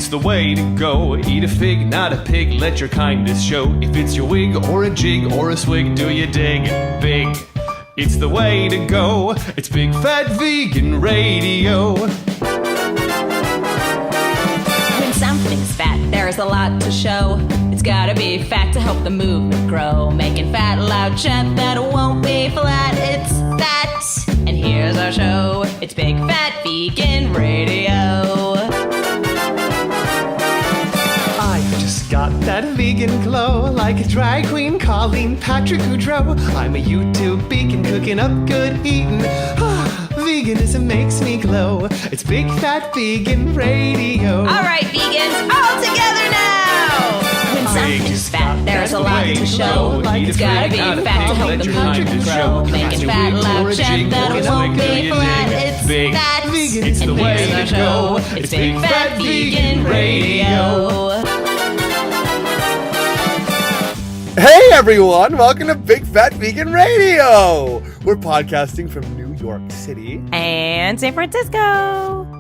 It's the way to go. Eat a fig, not a pig. Let your kindness show. If it's your wig or a jig or a swig, do you dig? Big. It's the way to go. It's Big Fat Vegan Radio. When something's fat, there's a lot to show. It's gotta be fat to help the movement grow. Making fat loud chat that won't be flat. It's fat. And here's our show. It's Big Fat Vegan Radio. I've just got that vegan glow, like a drag queen calling Patrick Goudreau. I'm a YouTube vegan cooking up good eating. Veganism makes me glow. It's Big Fat Vegan Radio. All right, vegans, all together now. When something's fat, there's a lot to show. It's gotta be fat to help the movement grow. Making fat loud chat that won't be flat. It's fat. It's the way to go. It's Big Fat Vegan Radio. Hey everyone, welcome to Big Fat Vegan Radio. We're podcasting from New York City And San Francisco.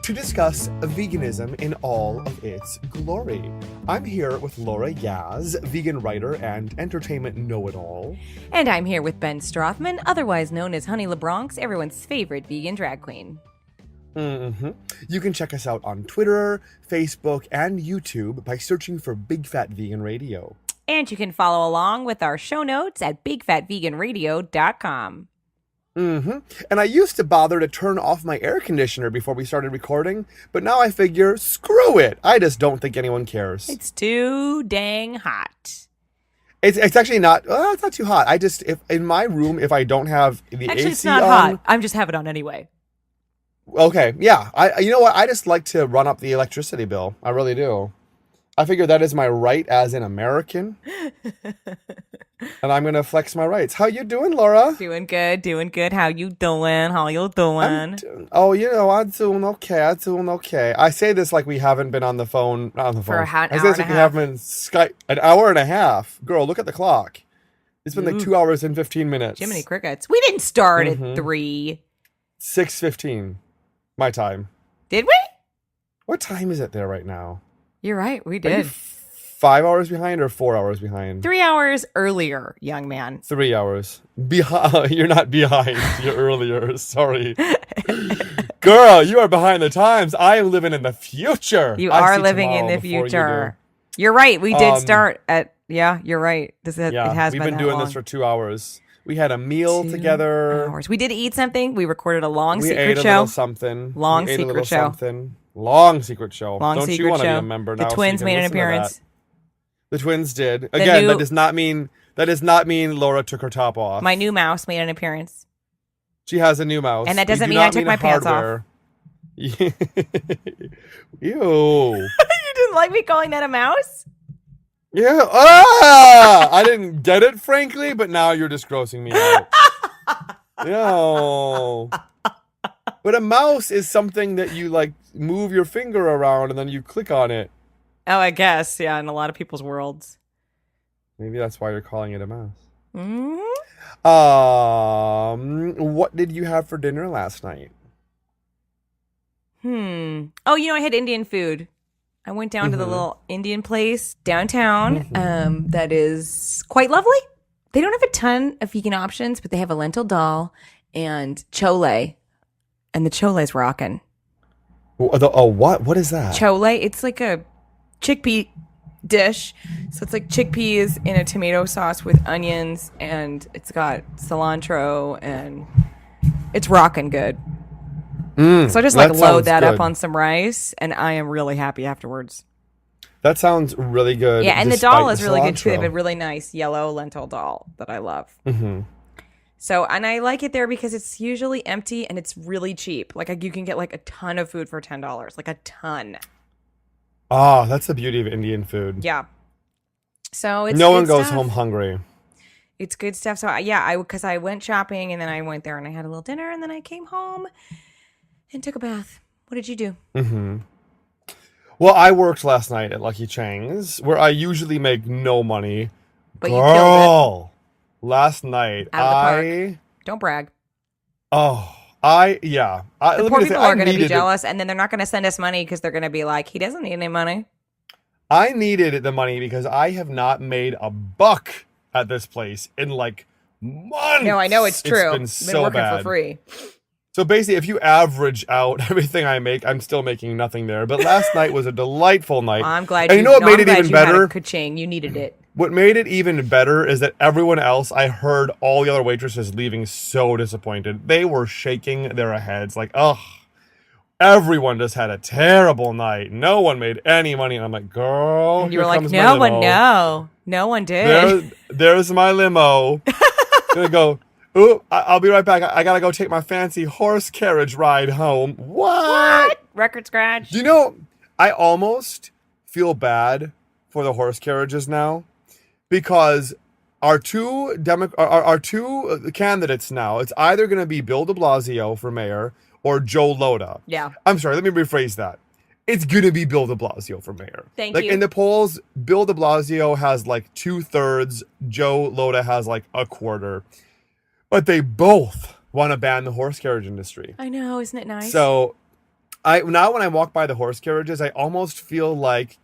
to discuss veganism in all of its glory. I'm here with Laura Yaz, vegan writer and entertainment know-it-all. And I'm here with Ben Strothman, otherwise known as Honey LeBronx, everyone's favorite vegan drag queen. You can check us out on Twitter, Facebook, and YouTube by searching for Big Fat Vegan Radio. And you can follow along with our show notes at bigfatveganradio.com. And I used to bother to turn off my air conditioner before we started recording, but now I figure, screw it. I just don't think anyone cares. It's too dang hot. It's actually not, it's not too hot. If in my room, if I don't have the AC Actually, it's not on, hot. I'm just have it on anyway. Okay, yeah. You know what? I just like to run up the electricity bill. I really do. I figure that is my right as an American. And I'm going to flex my rights. How you doing, Laura? Doing good. How you doing? I'm doing okay. I say this like we haven't been on the phone. Not on the phone. For an I say hour this and like a we haven't been Skype. An hour and a half. Girl, look at the clock. It's been like 2 hours and 15 minutes. Jiminy Crickets. We didn't start at 3. 6:15. My time. Did we? What time is it there right now? You're right. We Are you did. 5 hours behind or 4 hours behind? 3 hours earlier, young man. 3 hours. You're not behind. You're earlier. Sorry. Girl, you are behind the times. I am living in the future. You I are see living in tomorrow the before you future. do. You're right. We did start at, you're right. It has we've been been that doing long. this for 2 hours. We had a meal 2 together. hours. We did eat something. We recorded a long We secret ate a show. little something. Long we ate a secret little show. Something. Long secret show. Long Don't secret you want to be show. a member The now? twins so you made can an listen to that? appearance. The twins did. Again, new- that does not mean Laura took her top off. My new mouse made an appearance. She has a new mouse. And that We doesn't do mean I not took my pants off. hardware. Ew. You didn't like me calling that a mouse? Yeah. I didn't get it, frankly, but now you're just grossing me out. Yo. But a mouse is something that you like move your finger around and then you click on it. Oh, I guess. Yeah, in a lot of people's worlds. Maybe that's why you're calling it a mouse. Mm-hmm. What did you have for dinner last night? Oh, I had Indian food. I went down to the little Indian place downtown that is quite lovely. They don't have a ton of vegan options, but they have a lentil dal and chole. And the chole's rocking. What? What is that? Chole, it's like a chickpea dish. So it's like chickpeas in a tomato sauce with onions, and it's got cilantro, and it's rocking good. So I just like load that up on some rice, and I am really happy afterwards. That sounds really good. Yeah, and the despite dal is really good too. They cilantro. have a really nice yellow lentil dal that I love. So, and I like it there because it's usually empty and it's really cheap. Like you can get like a ton of food for $10, like a ton. Oh, that's the beauty of Indian food. Yeah. So it's No one good goes stuff. home hungry. It's good stuff. So because I went shopping and then I went there and I had a little dinner and then I came home and took a bath. What did you do? Well, I worked last night at Lucky Chang's, where I usually make no money. But you killed Last night Out of the park. Don't brag. Oh, Yeah. The Let poor me just say, people are I going to be needed it. jealous, and then they're not going to send us money because they're going to be like, he doesn't need any money. I needed the money because I have not made a buck at this place in like months. No, I know it's true. It's been Been so working bad. for free. So basically, if you average out everything I make, I'm still making nothing there. But last night was a delightful night. I'm glad And you know what made it even Had better? a ka-ching. You needed it. What made it even better is that everyone else, I heard all the other waitresses leaving so disappointed. They were shaking their heads like, ugh. Everyone just had a terrible night. No one made any money. And I'm like, girl, And you were here like, comes no my one, limo. no one did. There's my limo. Gonna go, ooh, I'll be right back. I gotta go take my fancy horse carriage ride home. What? Record scratch. Do you know, I almost feel bad for the horse carriages now because our two candidates now, it's either going to be Bill de Blasio for mayor or Joe Lhota. Yeah. I'm sorry, let me rephrase that. It's going to be Bill de Blasio for mayor. Thank like you. in the polls, Bill de Blasio has like 2/3, Joe Lhota has like 1/4. But they both want to ban the horse carriage industry. I know, isn't it nice? So now when I walk by the horse carriages, I almost feel like,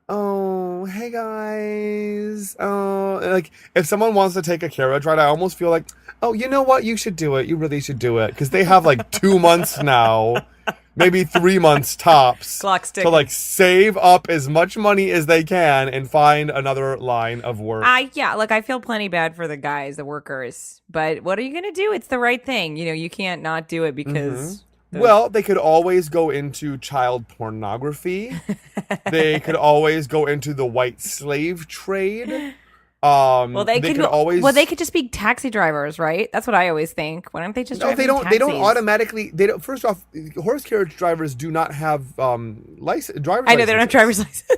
oh, hey guys. Oh, like if someone wants to take a carriage ride, I almost feel like, oh, you know what? You should do it. You really should do it. Because they have like 2 months now, maybe 3 months tops, Clock's to ticking. like save up as much money as they can and find another line of work. Yeah, like I feel plenty bad for the guys, the workers. But what are you going to do? It's the right thing. You know, you can't not do it because... Well, they could always go into child pornography. They could always go into the white slave trade. They could just be taxi drivers, right? That's what I always think. Why don't they just? No, drive they don't. taxis? They don't automatically. They don't. First off, horse carriage drivers do not have license. Driver's I know they don't have driver's license.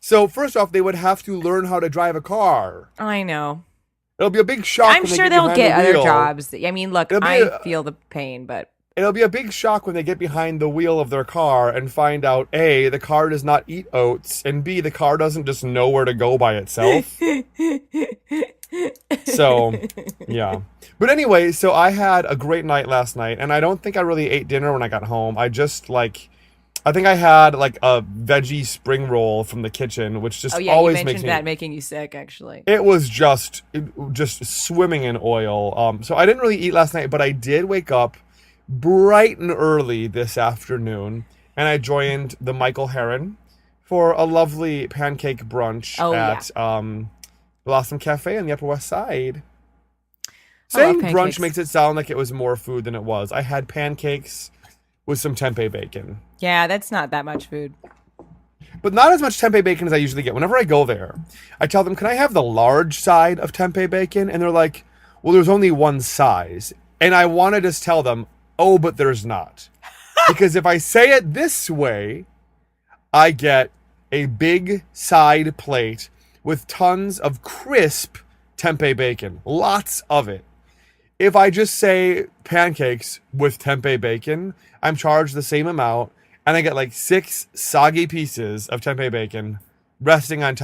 So first off, they would have to learn how to drive a car. I know. It'll be a big shock. I'm when sure they they'll get behind the other wheel. jobs. I mean, look, I feel the pain, but It'll be a big shock when they get behind the wheel of their car and find out A, the car does not eat oats, and B, the car doesn't just know where to go by itself. So, yeah. But anyway, so I had a great night last night, and I don't think I really ate dinner when I got home. I think I had like a veggie spring roll from the kitchen, which just always you makes mentioned me... that making you sick, actually. It was just swimming in oil. So I didn't really eat last night, but I did wake up bright and early this afternoon, and I joined the Michael Herrrn for a lovely pancake brunch at Blossom Cafe on the Upper West Side. Saying brunch makes it sound like it was more food than it was. I had pancakes with some tempeh bacon. Yeah, that's not that much food. But not as much tempeh bacon as I usually get. Whenever I go there, I tell them, can I have the large side of tempeh bacon? And they're like, well, there's only one size. And I want to just tell them, oh, but there's not. Because if I say it this way, I get a big side plate with tons of crisp tempeh bacon. Lots of it. If I just say pancakes with tempeh bacon, I'm charged the same amount, and I get like 6 soggy pieces of tempeh bacon wilting on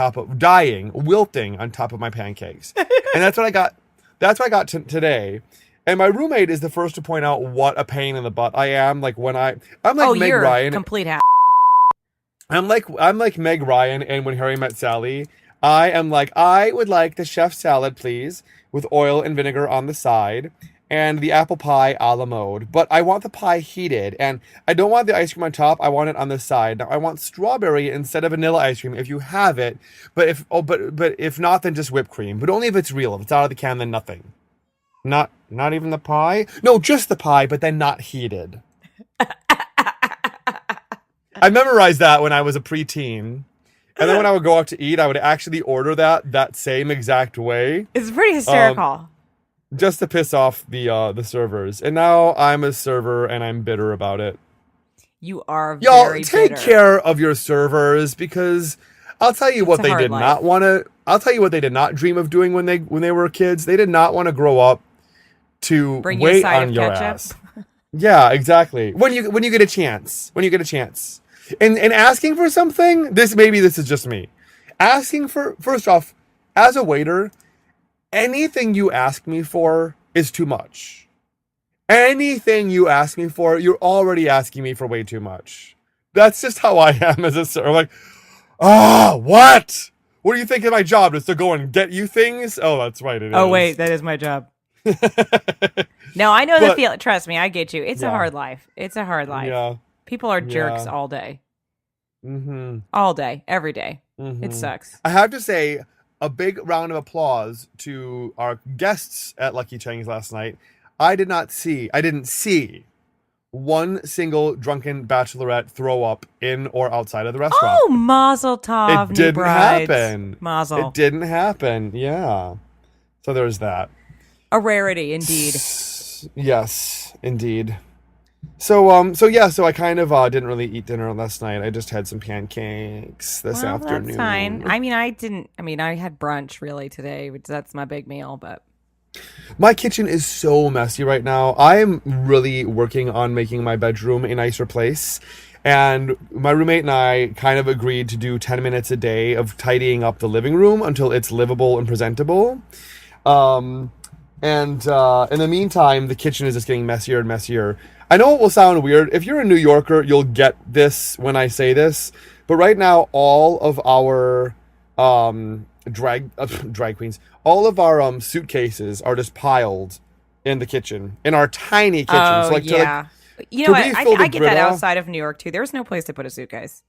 top of my pancakes. And that's what I got. That's what I got today. And my roommate is the first to point out what a pain in the butt I am. Like when I'm like Meg you're Ryan. Complete I'm like Meg Ryan and When Harry Met Sally. I am like, I would like the chef salad, please, with oil and vinegar on the side, and the apple pie a la mode. But I want the pie heated, and I don't want the ice cream on top. I want it on the side. Now I want strawberry instead of vanilla ice cream if you have it. But if not, then just whipped cream. But only if it's real. If it's out of the can, then nothing. Not even the pie? No, just the pie, but then not heated. I memorized that when I was a preteen. And then when I would go out to eat, I would actually order that same exact way. It's pretty hysterical. Just to piss off the servers. And now I'm a server and I'm bitter about it. You are Y'all, very take bitter. care of your servers, because I'll tell you what they did not want to. I'll tell you what they did not dream of doing when they were kids. They did not want to grow up to Bring you a wait side on of your ketchup. ass. Yeah, exactly. When you get a chance. When you get a chance. And asking for something, this is just me. Asking for, first off, as a waiter, anything you ask me for is too much. Anything you ask me for, you're already asking me for way too much. That's just how I am as a server. I'm like, what? What do you think of my job? Is to go and get you things? Oh, that's right. It is. Oh, wait, that is my job. No, I know the feeling. Trust me, I get you. It's a hard life. It's a hard life. Yeah. People are jerks all day. Mm-hmm. All day, every day. Mm-hmm. It sucks. I have to say, a big round of applause to our guests at Lucky Chang's last night. I didn't see one single drunken bachelorette throw up in or outside of the restaurant. Oh, mazel tov, it didn't happen. Mazel. It didn't happen. Yeah. So there's that. A rarity, indeed. Yes, indeed. So I kind of didn't really eat dinner last night. I just had some pancakes this afternoon. That's fine. I had brunch really today, which that's my big meal, but my kitchen is so messy right now. I am really working on making my bedroom a nicer place. And my roommate and I kind of agreed to do 10 minutes a day of tidying up the living room until it's livable and presentable. And in the meantime, the kitchen is just getting messier and messier. I know it will sound weird. If you're a New Yorker, you'll get this when I say this. But right now, all of our drag queens, all of our suitcases are just piled in the kitchen, in our tiny kitchen. Oh, so yeah. You know what? I get that outside of New York, too. There's no place to put a suitcase.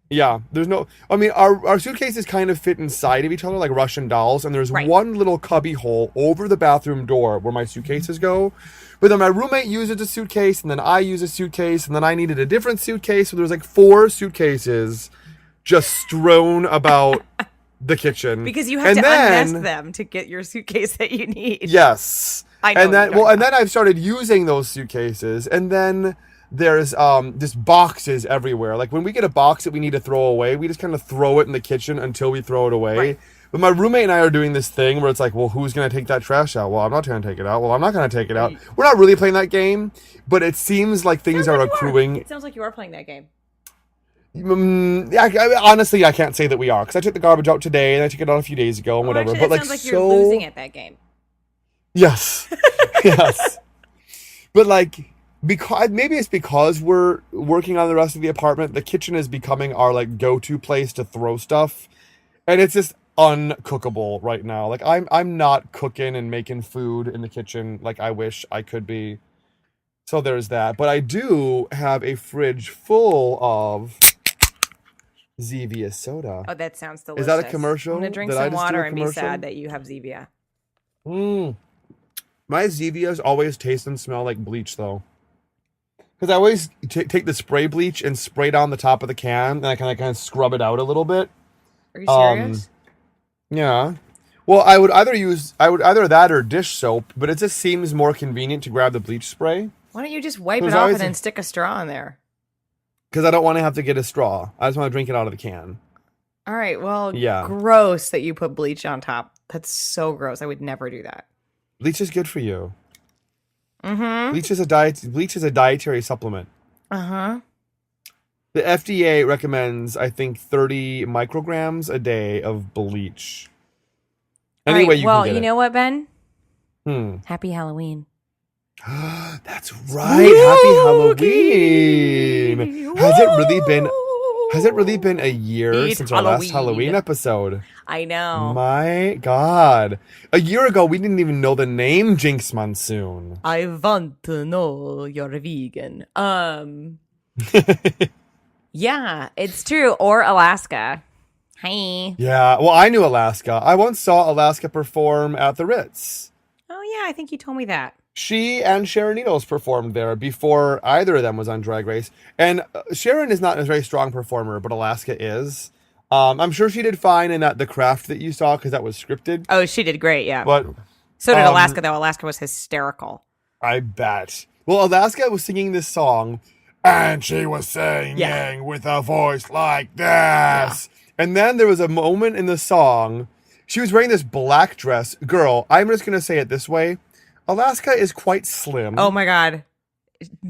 Yeah, there's no... I mean, our suitcases kind of fit inside of each other like Russian dolls, and there's one little cubby hole over the bathroom door where my suitcases go. But then my roommate uses a suitcase, and then I use a suitcase, and then I needed a different suitcase, so there's like 4 suitcases just strewn about the kitchen. Because you have to unnest them to get your suitcase that you need. Yes. I know. And then I've started using those suitcases, and then... there's just boxes everywhere. Like when we get a box that we need to throw away, we just kind of throw it in the kitchen until we throw it away. Right. But my roommate and I are doing this thing where it's like, well, who's going to take that trash out? Well, I'm not going to take it out. Well, I'm not going to take it out. We're not really playing that game, but it seems like things are accruing. It sounds like you are playing that game. Honestly, I can't say that we are, because I took the garbage out today and I took it out a few days ago and whatever. Actually, but sounds like you're losing at that game. Yes. Yes. But like... maybe it's because we're working on the rest of the apartment. The kitchen is becoming our like go-to place to throw stuff, and it's just uncookable right now. Like I'm not cooking and making food in the kitchen like I wish I could be. So there's that. But I do have a fridge full of Zevia soda. Oh, that sounds delicious. Is that a commercial? I'm gonna drink some water and be sad that you have Zevia. My Zevias always taste and smell like bleach though. Because I always take the spray bleach and spray down the top of the can, and I kind of scrub it out a little bit. Are you serious? Yeah. Well, I would either that or dish soap, but it just seems more convenient to grab the bleach spray. Why don't you just wipe it off and then stick a straw in there? Because I don't want to have to get a straw. I just want to drink it out of the can. All right. Well, gross that you put bleach on top. That's so gross. I would never do that. Bleach is good for you. Mm-hmm. Bleach is a dietary supplement. Uh-huh. The FDA recommends, I think, 30 micrograms a day of bleach. Anyway, you know what, Ben? Happy Halloween. That's right. Happy Halloween. Has it really been a year since our last Halloween episode? I know. My God. A year ago, we didn't even know the name Jinx Monsoon. I want to know you're vegan. Yeah, it's true. Or Alaska. Hi. Yeah, well, I knew Alaska. I once saw Alaska perform at the Ritz. Oh, yeah, I think you told me that. She and Sharon Needles performed there before either of them was on Drag Race. And Sharon is not a very strong performer, but Alaska is. I'm sure she did fine in the craft that you saw, because that was scripted. Oh, she did great, yeah. But so did Alaska, though. Alaska was hysterical. I bet. Well, Alaska was singing this song, and she was singing with a voice like this. Yeah. And then there was a moment in the song, she was wearing this black dress. Girl, I'm just going to say it this way. Alaska is quite slim. Oh, my God.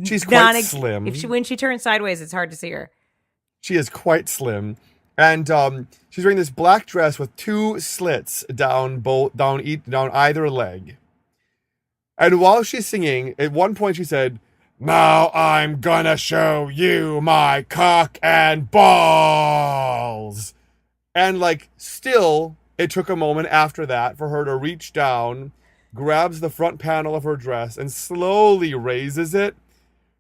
She's quite slim. When she turns sideways, it's hard to see her. She is quite slim. And she's wearing this black dress with 2 slits down either leg. And while she's singing, at one point she said, "Now I'm gonna show you my cock and balls." And like, still, it took a moment after that for her to reach down, grabs the front panel of her dress, and slowly raises it.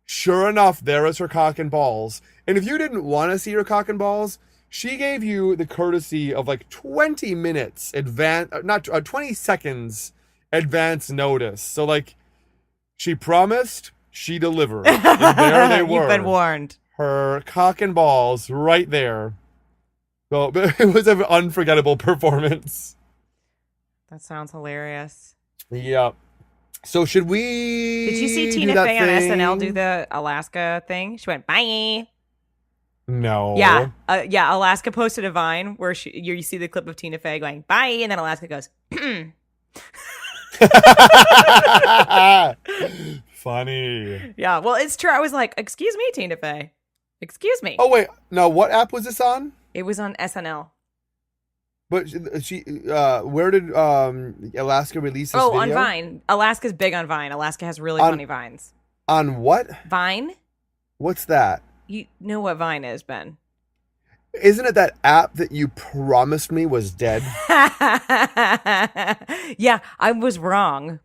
Sure enough, there is her cock and balls. And if you didn't want to see her cock and balls, she gave you the courtesy of like 20 minutes 20 seconds advance notice. So like, she promised, she delivered. And there they were. You've been warned. Her cock and balls right there. So it was an unforgettable performance. That sounds hilarious. Yeah. So should we? Did you see Tina Fey on SNL do the Alaska thing? She went, bye. No. Yeah. Alaska posted a Vine where you see the clip of Tina Fey going, bye. And then Alaska goes, Funny. yeah. Well, it's true. I was like, excuse me, Tina Fey. Excuse me. Oh, wait. No, what app was this on? It was on SNL. But where did Alaska release this video? On Vine. Alaska's big on Vine. Alaska has really funny Vines. On what? Vine? What's that? You know what Vine is, Ben. Isn't it that app that you promised me was dead? Yeah, I was wrong.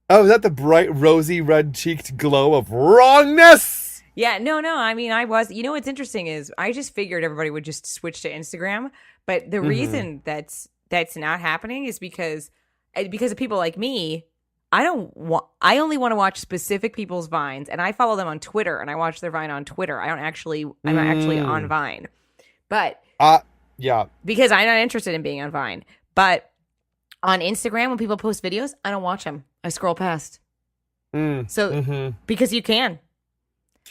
Oh, is that the bright, rosy, red-cheeked glow of wrongness? Yeah, no. I mean, I was. You know what's interesting is I just figured everybody would just switch to Instagram. But the reason that's not happening is because of people like me. I only want to watch specific people's Vines, and I follow them on Twitter, and I watch their Vine on Twitter. I'm not actually on Vine. But yeah, because I'm not interested in being on Vine. But on Instagram, when people post videos, I don't watch them. I scroll past. Because you can.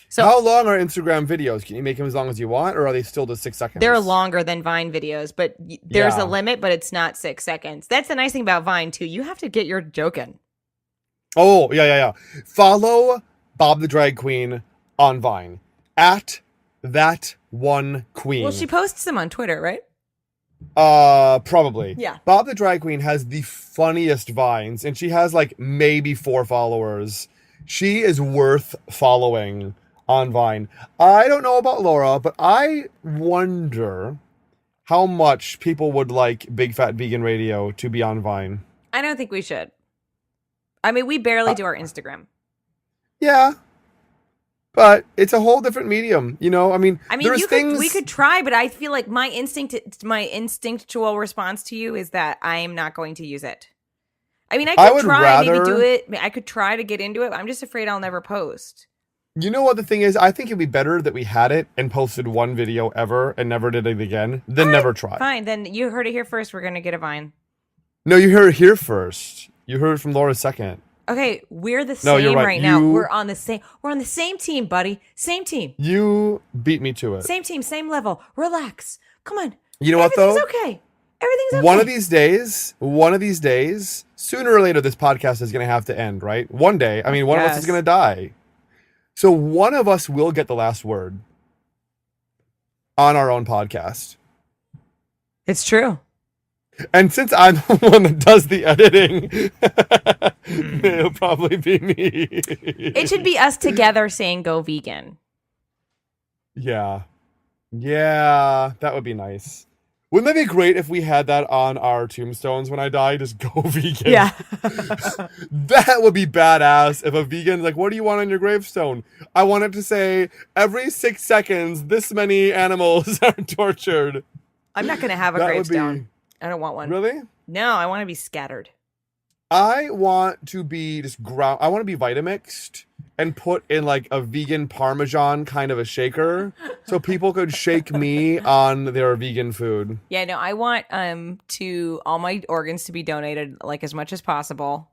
So how long are Instagram videos? Can you make them as long as you want, or are they still just 6 seconds? They're longer than Vine videos, but there's a limit, but it's not 6 seconds. That's the nice thing about Vine, too. You have to get your joke in. Oh, yeah. Follow Bob the Drag Queen on Vine. At that one queen. Well, she posts them on Twitter, right? Probably. Yeah. Bob the Drag Queen has the funniest Vines, and she has like maybe 4 followers. She is worth following on Vine. I don't know about Laura, but I wonder how much people would like Big Fat Vegan Radio to be on Vine. I don't think we should. I mean, we barely do our Instagram. Yeah. But it's a whole different medium, you know? I mean there's things... we could try, but I feel like my instinctual response to you is that I am not going to use it. I mean, I could maybe do it. I could try to get into it, but I'm just afraid I'll never post. You know what the thing is? I think it'd be better that we had it and posted one video ever and never did it again than never try. Fine, then you heard it here first. We're going to get a Vine. No, you heard it here first. You heard it from Laura second. Okay, we're the same right now. We're on the same team, buddy. Same team. You beat me to it. Same team, same level. Relax. Come on. You know what though? Everything's okay. Everything's okay. One of these days, sooner or later this podcast is going to have to end, right? One day. I mean, one of us is going to die. So one of us will get the last word on our own podcast. It's true. And since I'm the one that does the editing, it'll probably be me. It should be us together saying go vegan. Yeah. Yeah, that would be nice. Wouldn't that be great if we had that on our tombstones when I die? Just go vegan. Yeah. That would be badass if a vegan, like, what do you want on your gravestone? I want it to say, every 6 seconds, this many animals are tortured. I'm not going to have a gravestone. I don't want one. Really? No, I want to be scattered. I want to be I want to be Vitamixed and put in like a vegan Parmesan kind of a shaker so people could shake me on their vegan food. Yeah, no, I want all my organs to be donated like as much as possible.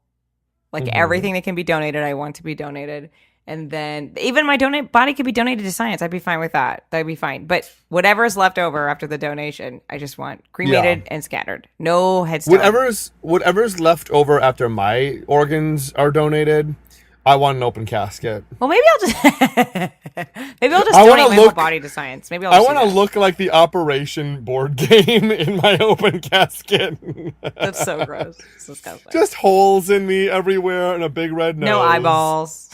Like everything that can be donated, I want to be donated. And then even my body could be donated to science. I'd be fine with that. That'd be fine. But whatever is left over after the donation, I just want cremated and scattered. No headstone. Whatever's left over after my organs are donated, I want an open casket. Well, maybe I'll just donate my whole body to science. Maybe I want to look like the Operation board game in my open casket. That's so gross. It's disgusting. Just holes in me everywhere and a big red nose. No eyeballs.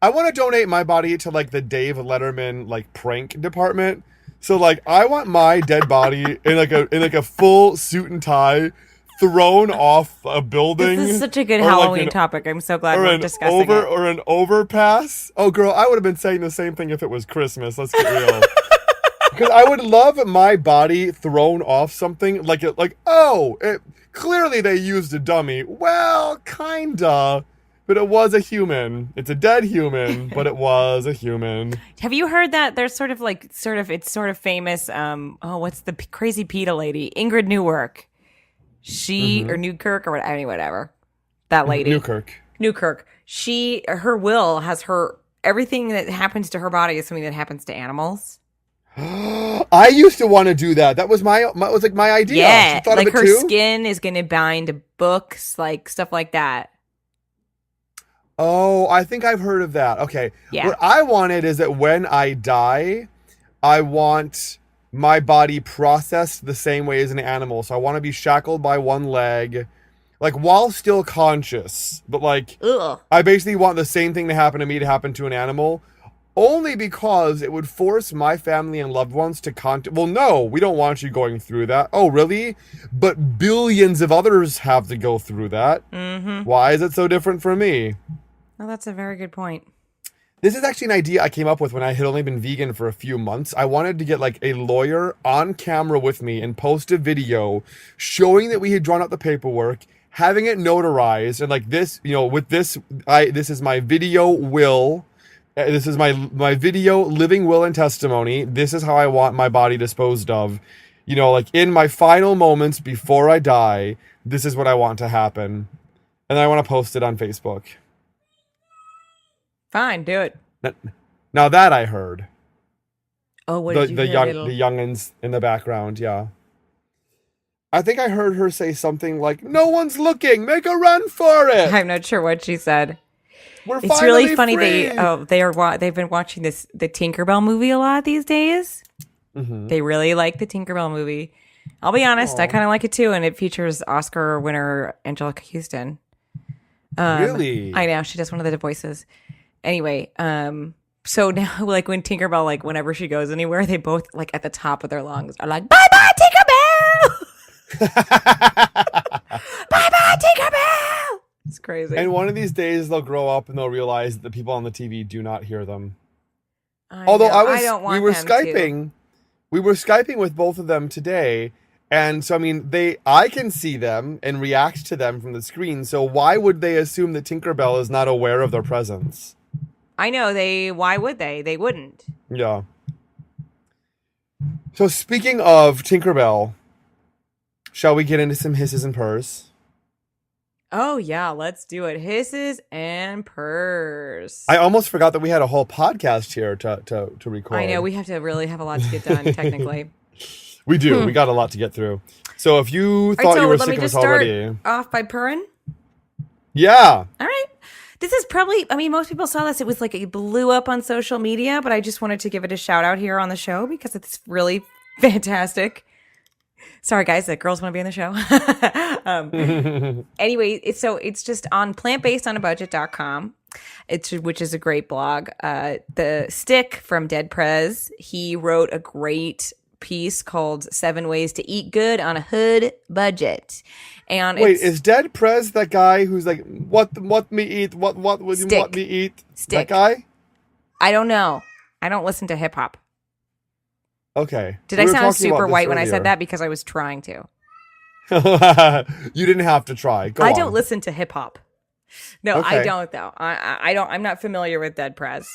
I want to donate my body to like the Dave Letterman like prank department. So like I want my dead body in like a full suit and tie thrown off a building. This is such a good Halloween topic. I'm so glad we're discussing it. Or an overpass. Oh, girl, I would have been saying the same thing if it was Christmas. Let's get real. Because I would love my body thrown off something clearly they used a dummy. Well, kinda. But it was a human. It's a dead human, but it was a human. Have you heard that there's sort of famous, what's the crazy PETA lady? Ingrid Newkirk. Or Newkirk or whatever. That lady. Newkirk. Her will has everything that happens to her body is something that happens to animals. I used to want to do that. That was my idea. Yeah, thought like of it her too? skin is going to bind to books, like stuff like that. Oh, I think I've heard of that. Okay. Yeah. What I wanted is that when I die, I want my body processed the same way as an animal. So I want to be shackled by one leg, like while still conscious. But like, ugh. I basically want the same thing to happen to me to happen to an animal. Only because it would force my family and loved ones to well, no, we don't want you going through that. Oh, really? But billions of others have to go through that. Mm-hmm. Why is it so different for me? Well, that's a very good point. This is actually an idea I came up with when I had only been vegan for a few months. I wanted to get like a lawyer on camera with me and post a video showing that we had drawn up the paperwork, having it notarized, and like this, with this, this is my video will. This is my video, living will and testimony. This is how I want my body disposed of. Like in my final moments before I die, this is what I want to happen. And I want to post it on Facebook. Fine, do it. Now that I heard. Oh, what did you hear? The youngins in the background, yeah. I think I heard her say something like, "No one's looking, make a run for it." I'm not sure what she said. It's really funny. Free. They've been watching the Tinkerbell movie a lot these days. Mm-hmm. They really like the Tinkerbell movie. I'll be honest, I kind of like it too, and it features Oscar winner Angelica Houston. Really? I know, she does one of the voices. Anyway, so now like when Tinkerbell, like whenever she goes anywhere, they both like at the top of their lungs are like, "Bye bye Tinkerbell, bye bye Tinkerbell." It's crazy. And one of these days they'll grow up and they'll realize that the people on the TV do not hear them. I Although we were Skyping with both of them today, and so I mean I can see them and react to them from the screen. So why would they assume that Tinkerbell is not aware of their presence? I know why would they? They wouldn't. Yeah. So speaking of Tinkerbell, shall we get into some hisses and purrs? Oh yeah, let's do it. Hisses and purrs. I almost forgot that we had a whole podcast here to record. I know, we have to really have a lot to get done technically. We do. We got a lot to get through. So if you thought you were sick of us already, off by purring. Yeah. All right. This is probably, most people saw this. It was like it blew up on social media, but I just wanted to give it a shout out here on the show because it's really fantastic. Sorry, guys, the girls want to be on the show. Anyway, it's just on plantbasedonabudget.com, which is a great blog. The Stic from Dead Prez, he wrote a great piece called 7 Ways to Eat Good on a Hood Budget. And wait, is Dead Prez that guy who's like, what me eat? What would you want me eat? Stic. That guy? I don't know. I don't listen to hip hop. Okay. Did I sound super white when I said that? Because I was trying to. You didn't have to try. Go on. I don't listen to hip hop. No, Okay. I don't though. I don't. I'm not familiar with Dead Prez.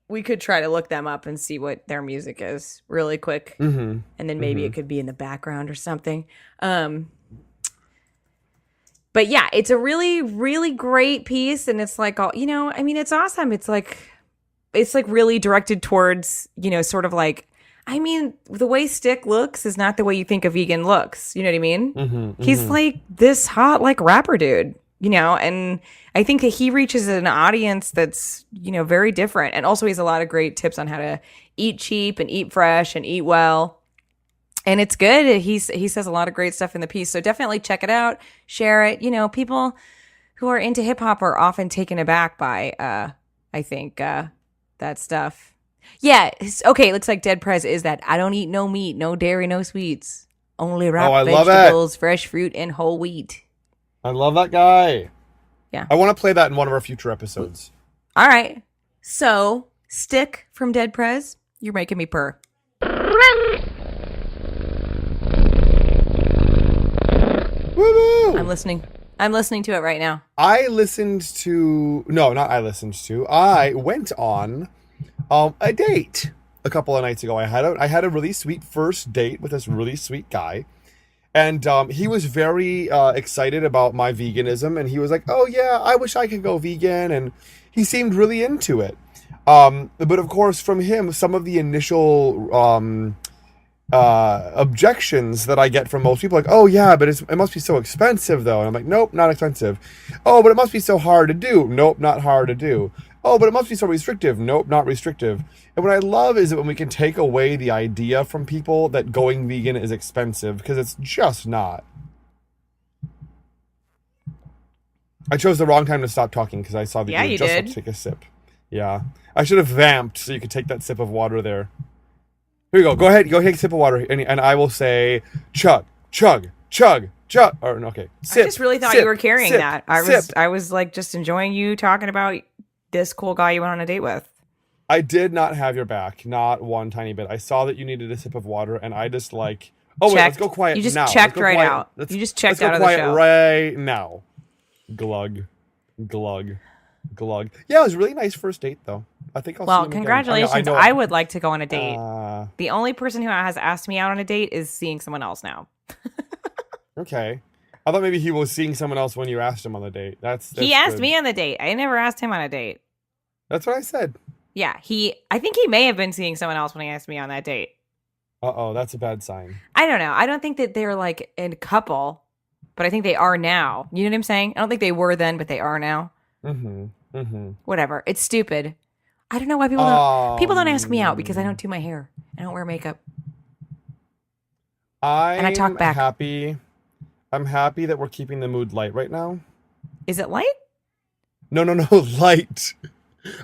We could try to look them up and see what their music is really quick, and then maybe it could be in the background or something. But yeah, it's a really, really great piece, and it's like all it's awesome. It's like really directed towards sort of like. The way Stic looks is not the way you think a vegan looks. You know what I mean? He's like this hot, like rapper dude. and I think that he reaches an audience that's, very different. And also he has a lot of great tips on how to eat cheap and eat fresh and eat well. And it's good. He says a lot of great stuff in the piece. So definitely check it out, share it. People who are into hip hop are often taken aback by, I think, that stuff. Yeah. Okay. Looks like Dead Prez is that I don't eat no meat, no dairy, no sweets. Only wrapped vegetables, fresh fruit, and whole wheat. I love that guy. Yeah. I want to play that in one of our future episodes. All right. So, Stic from Dead Prez, you're making me purr. Woo-hoo! I'm listening. I'm listening to it right now. I went on a date a couple of nights ago. I had a really sweet first date with this really sweet guy. And he was very excited about my veganism. And he was like, oh, yeah, I wish I could go vegan. And he seemed really into it. But, of course, from him, some of the initial objections that I get from most people, like, oh, yeah, but it must be so expensive, though. And I'm like, nope, not expensive. Oh, but it must be so hard to do. Nope, not hard to do. Oh, but it must be so restrictive. Nope, not restrictive. And what I love is that when we can take away the idea from people that going vegan is expensive, because it's just not. I chose the wrong time to stop talking because I saw that you were just about to take a sip. Yeah. I should have vamped so you could take that sip of water there. Here you go. Go ahead. Go take a sip of water. And I will say, chug, chug, chug, chug. Or, okay. Sip, I just really thought sip, you were carrying sip, that. I was like just enjoying you talking about this cool guy you went on a date with. I did not have your back, not one tiny bit. I saw that you needed a sip of water, and I just like, wait, let's go quiet now. You just checked right out. You just checked out of the show. Let's go quiet right now. Glug, glug, glug. Yeah, it was a really nice first date, though. I think I'll see him again. Congratulations. I would like to go on a date. The only person who has asked me out on a date is seeing someone else now. Okay. I thought maybe he was seeing someone else when you asked him on the date. That's he asked me on the date. I never asked him on a date. That's what I said. Yeah, I think he may have been seeing someone else when he asked me on that date. Uh-oh, that's a bad sign. I don't know. I don't think that they're like a couple, but I think they are now. You know what I'm saying? I don't think they were then, but they are now. Mm-hmm. Mm-hmm. Whatever. It's stupid. I don't know why people don't ask me out because I don't do my hair. I don't wear makeup. And I talk back. I'm happy that we're keeping the mood light right now. Is it light? No, light.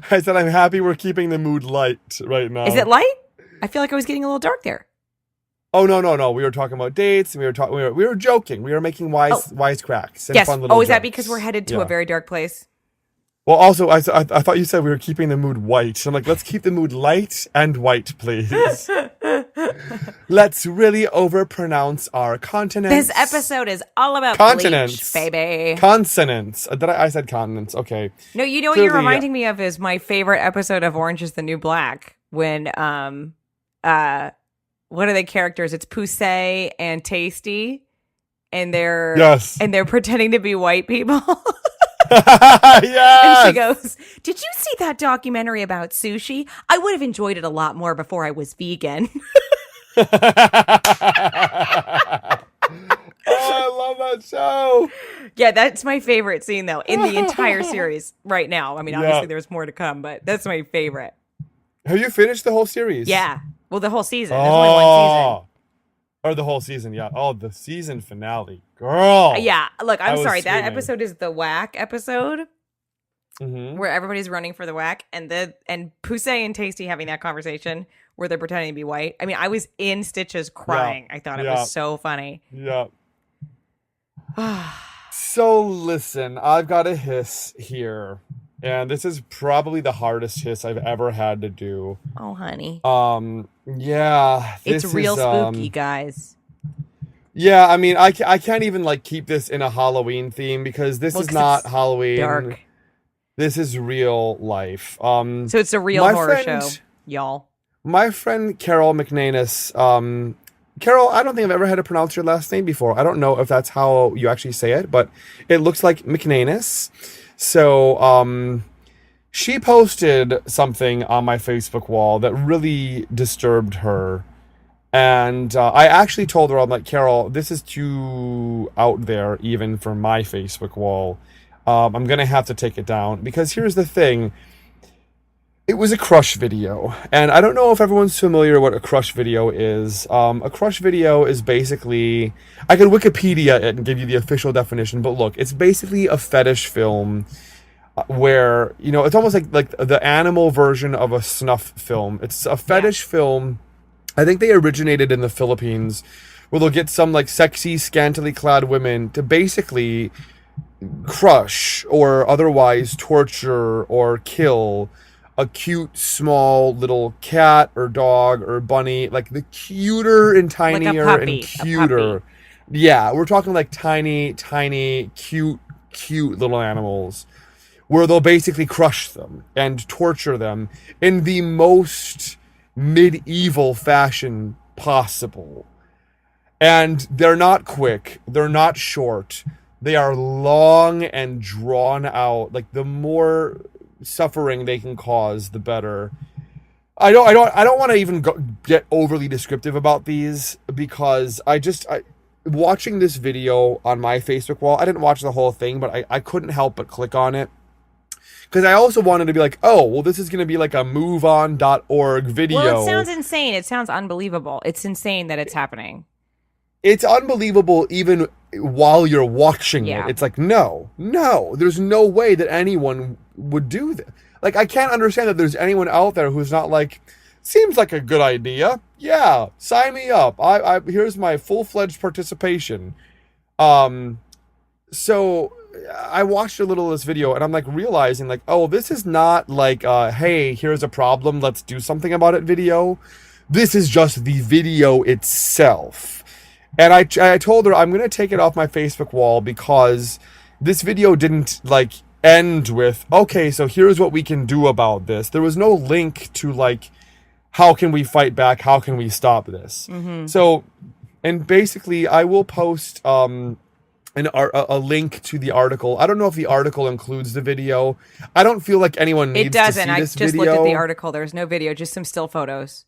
I said I'm happy we're keeping the mood light right now. Is it light? I feel like I was getting a little dark there. Oh no! We were talking about dates. And we were joking. We were making wise cracks. And yes. Fun little is that jokes. because we're headed to a very dark place? Well, also, I thought you said we were keeping the mood white. So I'm like, let's keep the mood light and white, please. Let's really overpronounce our continents. This episode is all about continents, bleach, baby. Consonants. I said continents. Okay. No, you know what you're reminding me of is my favorite episode of Orange is the New Black when what are the characters? It's Poussey and Tasty, and they're pretending to be white people. Yes! And she goes, did you see that documentary about sushi? I would have enjoyed it a lot more before I was vegan. Oh, I love that show. Yeah, that's my favorite scene, though, in the entire series right now. I mean, obviously there's more to come, but that's my favorite. Have you finished the whole series? Yeah. Well, the whole season. There's only one season. Or the whole season, yeah. Oh, the season finale. Girl. Yeah. Look, I'm sorry. Screaming. That episode is the whack episode. Mm-hmm. Where everybody's running for the whack. And Poussey and Tasty having that conversation where they're pretending to be white. I mean, I was in stitches crying. Yeah. I thought it was so funny. Yeah. So listen, I've got a hiss here. And this is probably the hardest hiss I've ever had to do. Oh, honey. Yeah. It's real spooky, guys. Yeah, I mean, I can't even, like, keep this in a Halloween theme because this is not Halloween. Dark. This is real life. So it's a real horror show, y'all. My friend Carol McNanus, Carol, I don't think I've ever had to pronounce your last name before. I don't know if that's how you actually say it, but it looks like McNanus. So, she posted something on my Facebook wall that really disturbed her. And I actually told her, I'm like, Carol, this is too out there even for my Facebook wall. I'm gonna have to take it down, because here's the thing. It was a crush video, and I don't know if everyone's familiar what a crush video is. A crush video is basically, I could Wikipedia it and give you the official definition, but look, it's basically a fetish film where, you know, it's almost like the animal version of a snuff film. It's a fetish film. I think they originated in the Philippines, where they'll get some like sexy, scantily clad women to basically crush or otherwise torture or kill a cute, small little cat or dog or bunny, like the cuter and tinier and cuter. Yeah, we're talking like tiny, cute little animals, where they'll basically crush them and torture them in the most medieval fashion possible. And they're not quick, they're not short, they are long and drawn out. Like, the more suffering they can cause, the better. I don't want to even get overly descriptive about these, because watching this video on my Facebook wall, I didn't watch the whole thing, but I couldn't help but click on it, because I also wanted to be like, oh, well, this is going to be like a moveon.org video. Well, it sounds insane. It sounds unbelievable. It's insane that it's happening. It's unbelievable even while you're watching it. It's like, no, there's no way that anyone would do this. Like, I can't understand that there's anyone out there who's not like, seems like a good idea. Yeah, sign me up. I here's my full-fledged participation. So I watched a little of this video, and I'm like realizing like, oh, this is not like, hey, here's a problem, let's do something about it video. This is just the video itself. And I told her I'm going to take it off my Facebook wall, because this video didn't like end with, okay, so here's what we can do about this. There was no link to like, how can we fight back? How can we stop this? Mm-hmm. So, and basically I will post a link to the article. I don't know if the article includes the video. I don't feel like anyone needs to see this video. It doesn't. I just looked at the article. There's no video, just some still photos.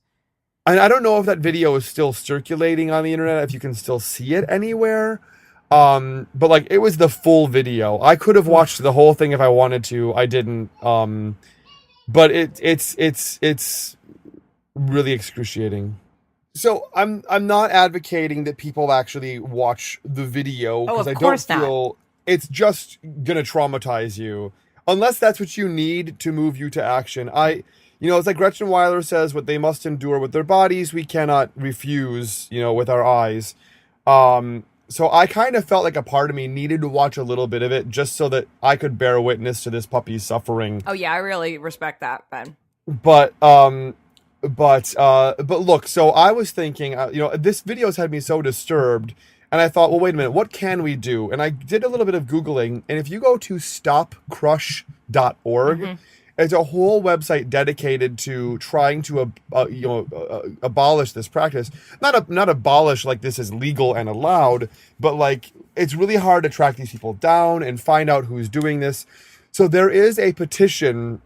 And I don't know if that video is still circulating on the internet, if you can still see it anywhere. But like, it was the full video. I could have watched the whole thing if I wanted to. I didn't. But it's really excruciating. So I'm not advocating that people actually watch the video, because I don't feel it's just gonna traumatize you, unless that's what you need to move you to action. You know, it's like Gretchen Weiler says, what they must endure with their bodies, we cannot refuse, you know, with our eyes. So I kind of felt like a part of me needed to watch a little bit of it, just so that I could bear witness to this puppy's suffering. Oh yeah, I really respect that, Ben. But look, so I was thinking, you know, this video's had me so disturbed, and I thought, well, wait a minute, what can we do? And I did a little bit of Googling, and if you go to stopcrush.org, mm-hmm. It's a whole website dedicated to trying to, abolish this practice. Not abolish like this is legal and allowed, but like, it's really hard to track these people down and find out who's doing this. So there is a petition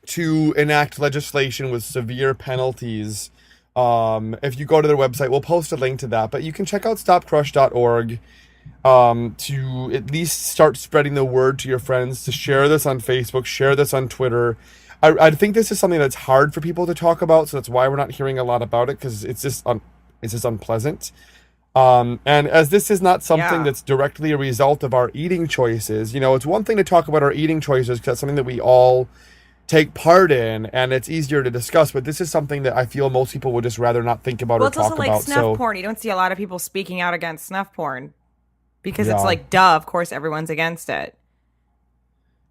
to enact legislation with severe penalties. If you go to their website, we'll post a link to that, but you can check out stopcrush.org. To at least start spreading the word to your friends, to share this on Facebook, share this on Twitter. I think this is something that's hard for people to talk about, so that's why we're not hearing a lot about it, because it's just unpleasant. And as this is not something that's directly a result of our eating choices, you know, it's one thing to talk about our eating choices, because that's something that we all take part in, and it's easier to discuss, but this is something that I feel most people would just rather not think about or talk about. Well, it's also like snuff porn. You don't see a lot of people speaking out against snuff porn. Because it's like, duh, of course everyone's against it.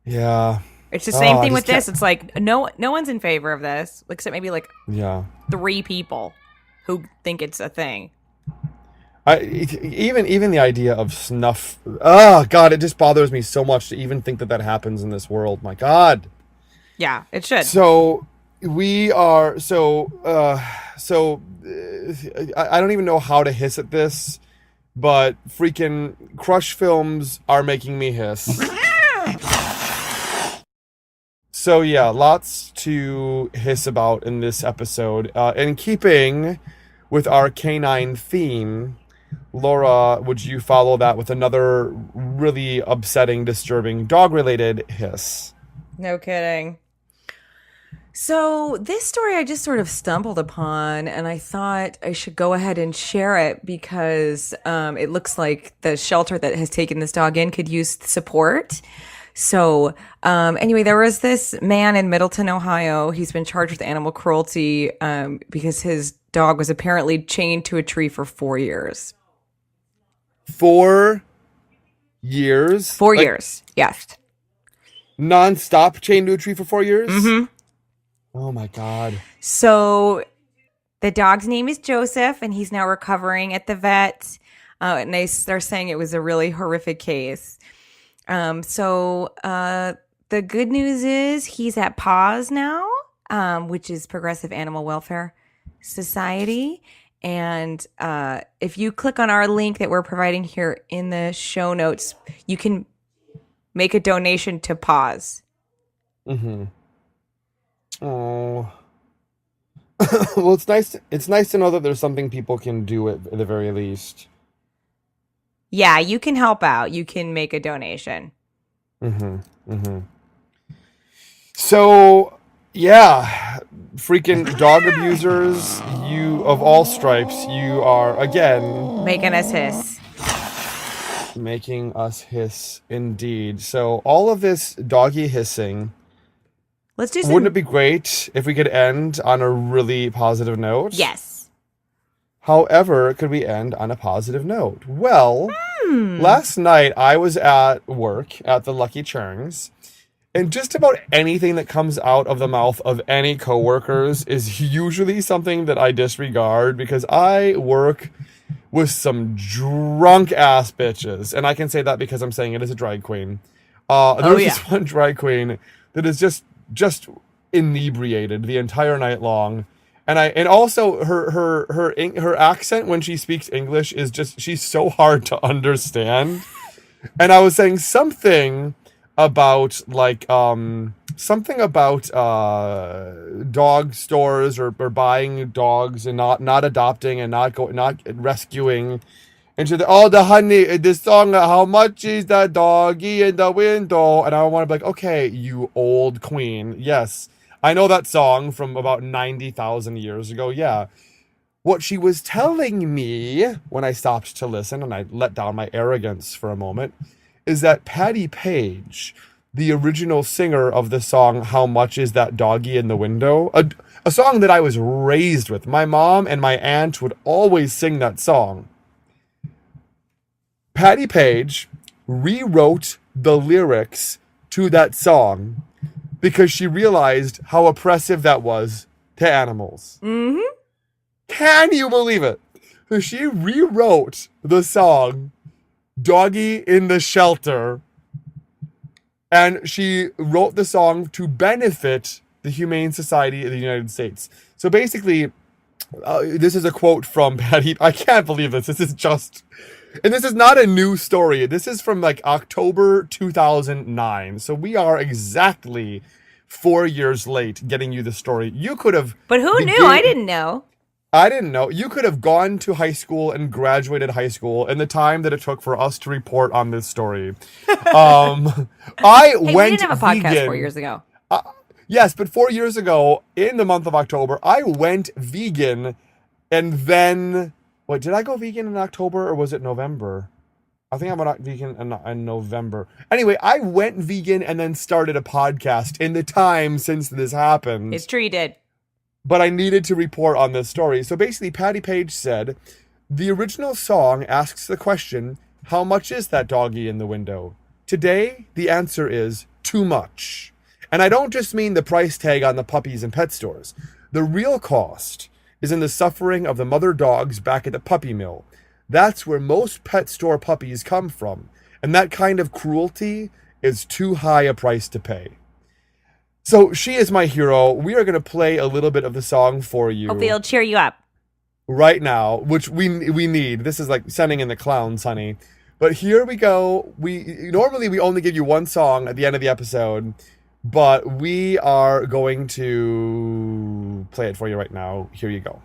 Yeah. It's the same thing with this. It's like, no one's in favor of this, except maybe like 3 people who think it's a thing. Even the idea of snuff, oh God, it just bothers me so much to even think that happens in this world. My God. Yeah, it should. So we are, I don't even know how to hiss at this, but freaking crush films are making me hiss. So yeah, lots to hiss about in this episode. In keeping with our canine theme, Laura, would you follow that with another really upsetting, disturbing dog-related hiss? No kidding. So this story I just sort of stumbled upon, and I thought I should go ahead and share it because it looks like the shelter that has taken this dog in could use support. So anyway, there was this man in Middleton, Ohio. He's been charged with animal cruelty because his dog was apparently chained to a tree for 4 years. 4 years? 4 years, yes. Non-stop chained to a tree for 4 years? Mm-hmm. Oh my God. So the dog's name is Joseph, and he's now recovering at the vet. And they're saying it was a really horrific case. So the good news is he's at PAWS now, which is Progressive Animal Welfare Society. And if you click on our link that we're providing here in the show notes, you can make a donation to PAWS. Mm-hmm. Oh. Well, it's nice. It's nice to know that there's something people can do at the very least. Yeah, you can help out. You can make a donation. Mm-hmm. Mm-hmm. So, yeah, freaking dog abusers, you of all stripes, you are again Making us hiss. making us hiss indeed. So all of this doggy hissing. Let's do some. Wouldn't it be great if we could end on a really positive note? Yes. However, could we end on a positive note? Well, last night I was at work at the Lucky Charms, and just about anything that comes out of the mouth of any coworkers is usually something that I disregard because I work with some drunk ass bitches, and I can say that because I'm saying it as a drag queen. There's this one drag queen that is just inebriated the entire night long, and also her accent when she speaks English is just, she's so hard to understand. And I was saying something about dog stores or buying dogs and not adopting and not rescuing. And she said, "Oh, the honey, this song, how much is that doggy in the window?" And I want to be like, okay, you old queen. Yes, I know that song from about 90,000 years ago. Yeah. What she was telling me when I stopped to listen and I let down my arrogance for a moment is that Patti Page, the original singer of the song, How Much Is That Doggy in the Window? A song that I was raised with. My mom and my aunt would always sing that song. Patti Page rewrote the lyrics to that song because she realized how oppressive that was to animals. Mm-hmm. Can you believe it? So she rewrote the song Doggy in the Shelter, and she wrote the song to benefit the Humane Society of the United States. So basically, this is a quote from Patti. I can't believe this. This is not a new story. This is from like October 2009. So we are exactly 4 years late getting you the story. You could have... But who knew? I didn't know. I didn't know. You could have gone to high school and graduated high school in the time that it took for us to report on this story. We didn't have a podcast 4 years ago. Yes, but 4 years ago, in the month of October, I went vegan, and then... Wait, did I go vegan in October, or was it November? I think I went vegan in November. Anyway, I went vegan and then started a podcast in the time since this happened. It's true you did. But I needed to report on this story. So basically, Patti Page said, the original song asks the question, how much is that doggy in the window? Today, the answer is too much. And I don't just mean the price tag on the puppies and pet stores. The real cost is in the suffering of the mother dogs back at the puppy mill. That's where most pet store puppies come from. And that kind of cruelty is too high a price to pay. So she is my hero. We are going to play a little bit of the song for you. Hopefully it'll cheer you up. Right now, which we need. This is like sending in the clowns, honey. But here we go. Normally we only give you one song at the end of the episode, but we are going to play it for you right now. Here you go.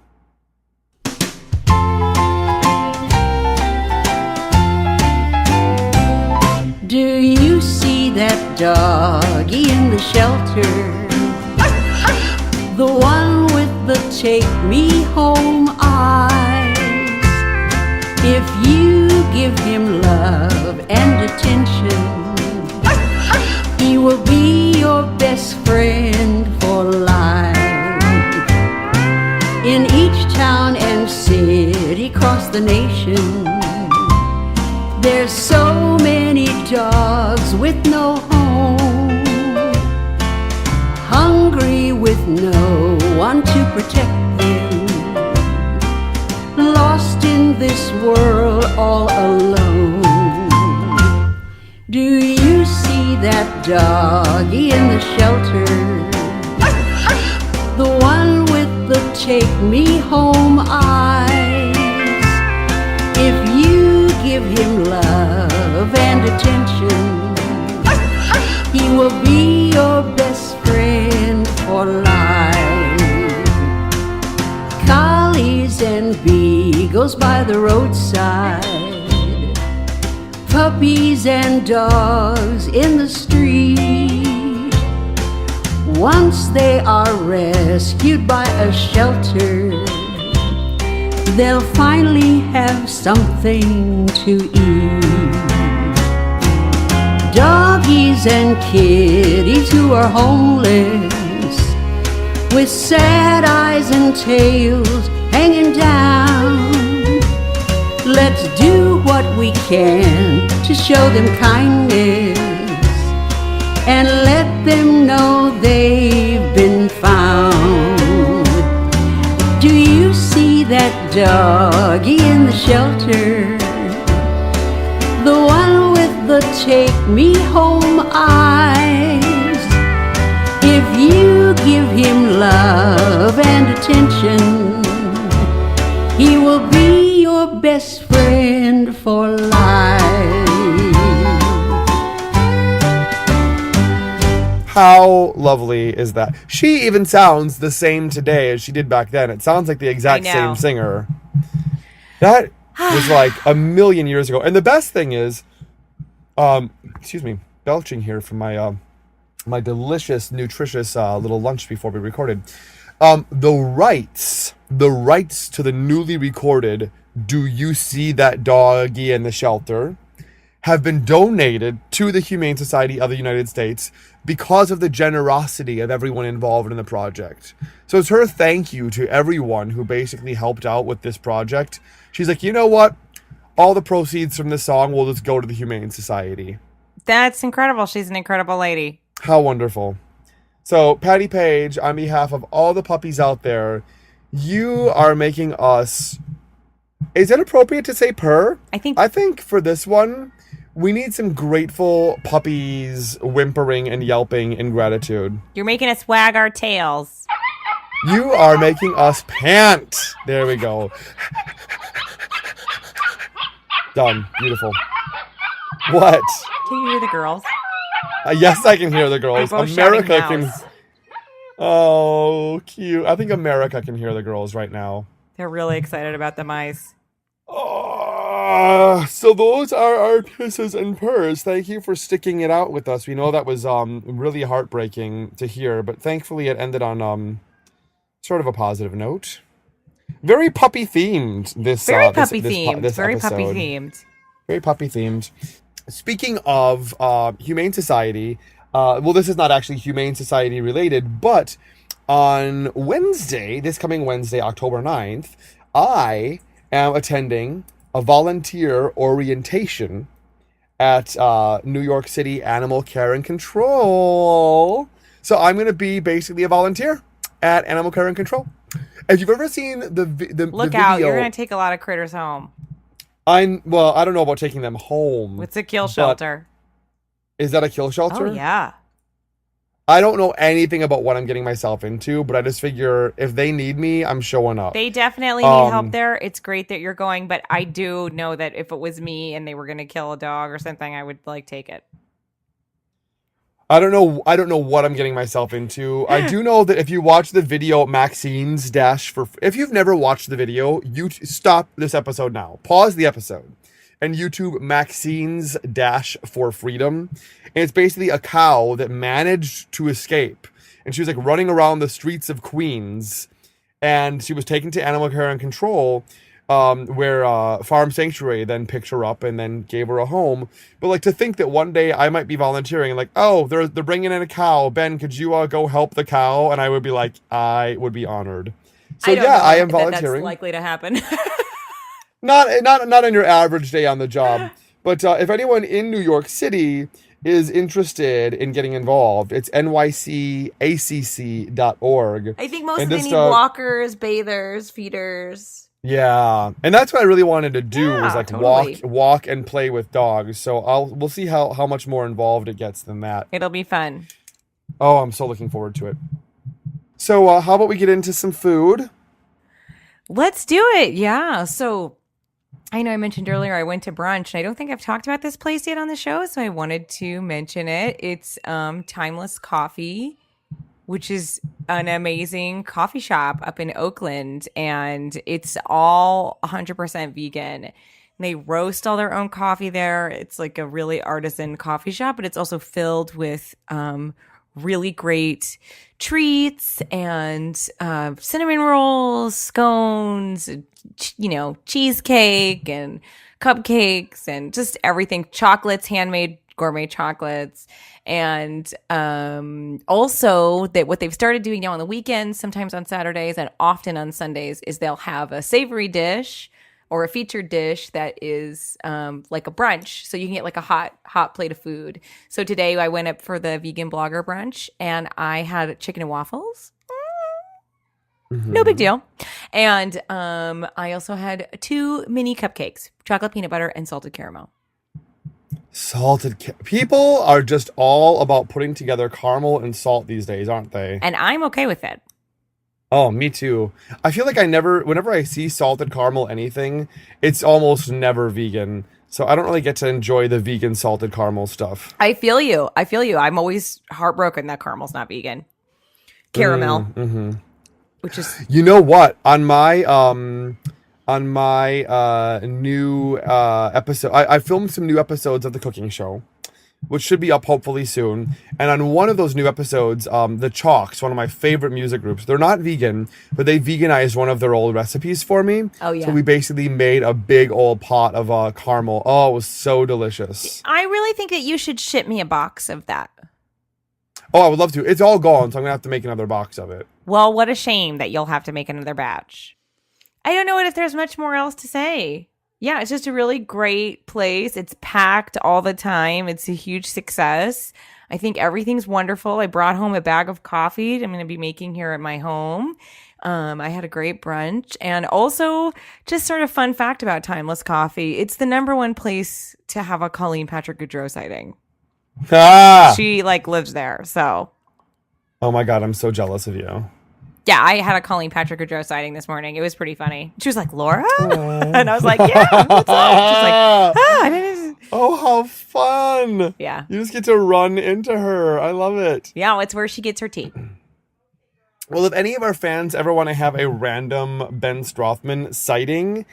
Do you see that doggie in the shelter? The one with the take me home eyes. If you give him love and attention, he will be your best friend for life. In each town and city across the nation, there's so many dogs with no home, hungry with no one to protect them, lost in this world all alone. Do you see that doggie in the shelter? The one with the take me home eyes. If you give him love and attention, he will be your best friend for life. Collies and beagles by the roadside, puppies and dogs in the street. Once they are rescued by a shelter, they'll finally have something to eat. Doggies and kitties who are homeless, with sad eyes and tails hanging down. Let's do what we can to show them kindness and let them know they've been found. Do you see that doggie in the shelter? The one with the take me home eyes. If you give him love and attention, he will be your best friend for life. How lovely is that? She even sounds the same today as she did back then. It sounds like the exact same singer. That was like a million years ago. And the best thing is, excuse me, belching here from my my delicious, nutritious little lunch before we recorded. The rights to the newly recorded "Do You See That Doggie in the Shelter" have been donated to the Humane Society of the United States because of the generosity of everyone involved in the project. So it's her thank you to everyone who basically helped out with this project. She's like, you know what? All the proceeds from this song will just go to the Humane Society. That's incredible. She's an incredible lady. How wonderful. So, Patti Page, on behalf of all the puppies out there, you are making us... Is it appropriate to say purr? I think for this one, we need some grateful puppies whimpering and yelping in gratitude. You're making us wag our tails. You are making us pant. There we go. Done. Beautiful. What? Can you hear the girls? Yes, I can hear the girls. They're both America shouting can... mouse. Oh, cute. I think America can hear the girls right now. They're really excited about the mice. So those are our pisses and purrs. Thank you for sticking it out with us. We know that was really heartbreaking to hear, but thankfully it ended on sort of a positive note. Very puppy themed. Very puppy themed. Very puppy themed. Speaking of Humane Society, well, this is not actually Humane Society related, but on Wednesday, this coming Wednesday, October 9th, I am attending a volunteer orientation at New York City Animal Care and Control. So I'm going to be basically a volunteer at Animal Care and Control. If you've ever seen the Look the out, video, you're going to take a lot of critters home. I don't know about taking them home. It's a kill shelter. Is that a kill shelter? Oh, yeah. I don't know anything about what I'm getting myself into, but I just figure if they need me, I'm showing up. They definitely need help there. It's great that you're going, but I do know that if it was me and they were going to kill a dog or something, I would take it. I don't know what I'm getting myself into. I do know that if you watch the video Maxine's Dash for... If you've never watched the video, you stop this episode now. Pause the episode. and YouTube Maxine's Dash for Freedom. And it's basically a cow that managed to escape. And she was like running around the streets of Queens. And she was taken to animal care and control, where Farm Sanctuary then picked her up and then gave her a home. But like to think that one day I might be volunteering, like, oh, they're bringing in a cow. Ben, could you go help the cow? And I would be like, I would be honored. So I am volunteering. That's likely to happen. Not on your average day on the job. But if anyone in New York City is interested in getting involved, it's nycacc.org. I think most of them need walkers, bathers, feeders. Yeah, and that's what I really wanted to do was like totally. walk and play with dogs. So we'll see how much more involved it gets than that. It'll be fun. Oh, I'm so looking forward to it. So how about we get into some food? Let's do it. Yeah. So I know I mentioned earlier I went to brunch, and I don't think I've talked about this place yet on the show, so I wanted to mention it. It's Timeless Coffee, which is an amazing coffee shop up in Oakland, and it's all 100% vegan. And they roast all their own coffee there. It's like a really artisan coffee shop, but it's also filled with really great treats and cinnamon rolls, scones, cheesecake and cupcakes and just everything, chocolates, handmade gourmet chocolates. And also that what they've started doing now on the weekends, sometimes on Saturdays and often on Sundays, is they'll have a savory dish or a featured dish that is like a brunch. So you can get like a hot plate of food. So today I went up for the vegan blogger brunch and I had chicken and waffles. No big deal. And I also had 2 mini cupcakes, chocolate peanut butter and salted caramel. People are just all about putting together caramel and salt these days, aren't they? And I'm okay with it. Oh, me too. I feel like whenever I see salted caramel anything, it's almost never vegan. So I don't really get to enjoy the vegan salted caramel stuff. I feel you. I'm always heartbroken that caramel's not vegan. Caramel. Which is... You know what? On my new episode, I filmed some new episodes of the cooking show, which should be up hopefully soon. And on one of those new episodes, the Chalks, one of my favorite music groups, they're not vegan, but they veganized one of their old recipes for me. Oh, yeah. So we basically made a big old pot of caramel. Oh, it was so delicious. I really think that you should ship me a box of that. Oh, I would love to. It's all gone, so I'm going to have to make another box of it. Well, what a shame that you'll have to make another batch. I don't know if there's much more else to say. Yeah, it's just a really great place. It's packed all the time. It's a huge success. I think everything's wonderful. I brought home a bag of coffee I'm going to be making here at my home. I had a great brunch. And also, just sort of fun fact about Timeless Coffee, it's the #1 place to have a Colleen Patrick Goudreau sighting. Ah! She lives there, so. Oh my God, I'm so jealous of you. Yeah, I had a Colleen Patrick Goudreau sighting this morning. It was pretty funny. She was like, Laura? And I was like, yeah, what's up? She's like, oh, how fun. Yeah. You just get to run into her. I love it. Yeah, it's where she gets her tea. Well, if any of our fans ever want to have a random Ben Strothman sighting,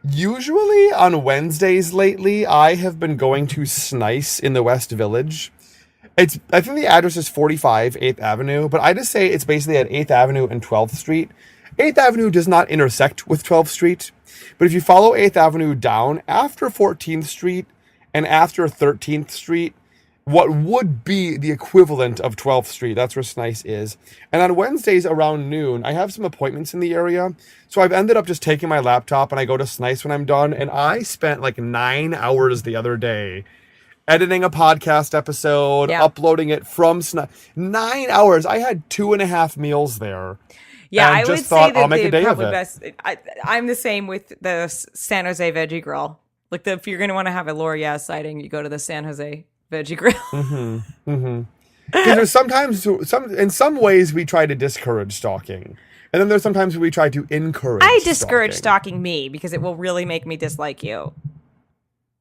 usually on Wednesdays lately, I have been going to Snice in the West Village. I think the address is 45 8th Avenue, but I just say it's basically at 8th Avenue and 12th Street. 8th Avenue does not intersect with 12th Street, but if you follow 8th Avenue down after 14th Street and after 13th Street, what would be the equivalent of 12th Street, that's where Snice is. And on Wednesdays around noon, I have some appointments in the area, so I've ended up just taking my laptop and I go to Snice when I'm done, and I spent 9 hours the other day editing a podcast episode, uploading it from 9 hours. I had 2.5 meals there. Yeah, I would say that I'll make a day of it. Best. I'm the same with the San Jose Veggie Grill. If you're going to want to have a Laura Yaz sighting, you go to the San Jose Veggie Grill. Because there's sometimes, in some ways, we try to discourage stalking. And then there's sometimes we try to encourage I discourage stalking me because it will really make me dislike you.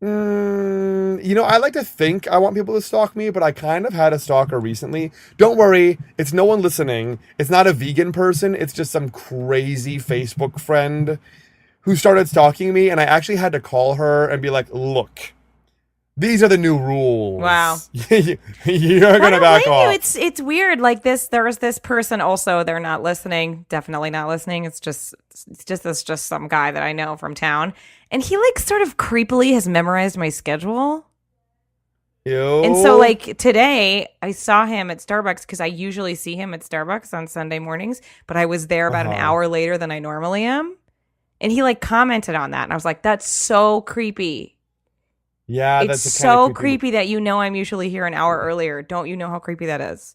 I like to think I want people to stalk me, but I kind of had a stalker recently. Don't worry, it's no one listening. It's not a vegan person. It's just some crazy Facebook friend who started stalking me, and I actually had to call her and be like, look, these are the new rules. Wow. You're I going to don't back blame off. you. It's weird. Like there's this person also. They're not listening. Definitely not listening. It's just some guy that I know from town, and he like sort of creepily has memorized my schedule. Ew. And so like today I saw him at Starbucks because I usually see him at Starbucks on Sunday mornings, but I was there about an hour later than I normally am. And he like commented on that. And I was like, that's so creepy. Yeah, it's that's so creepy that I'm usually here an hour earlier. Don't you know how creepy that is?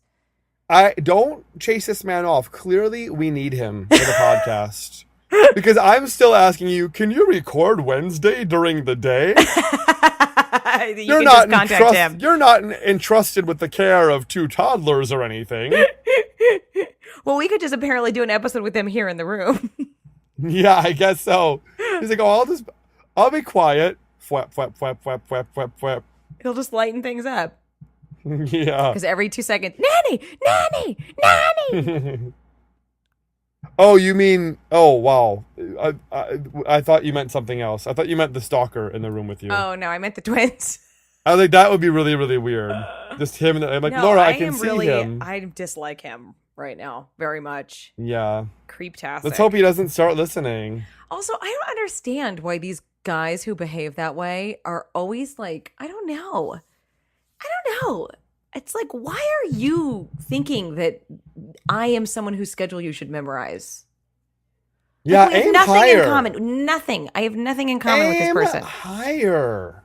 I don't chase this man off. Clearly, we need him for the podcast. Because I'm still asking you, can you record Wednesday during the day? You're not just contact him. You're not entrusted with the care of 2 toddlers or anything. Well, we could just apparently do an episode with him here in the room. Yeah, I guess so. He's like, oh, I'll be quiet. Fwap, fwap, fwap, fwap, fwap, fwap, fwap. He'll just lighten things up. Yeah. Because every 2 seconds, nanny. Oh, you mean? Oh, wow. I thought you meant something else. I thought you meant the stalker in the room with you. Oh no, I meant the twins. I was like, that would be really, really weird. Just him. I'm like, No, Laura, I can see him. I dislike him right now very much. Yeah. Creep-tastic. Let's hope he doesn't start listening. Also, I don't understand why these guys who behave that way are always like, I don't know. It's like, why are you thinking that I am someone whose schedule you should memorize? Yeah, we have aim nothing higher. in common. Nothing. I have nothing in common with this person. Higher.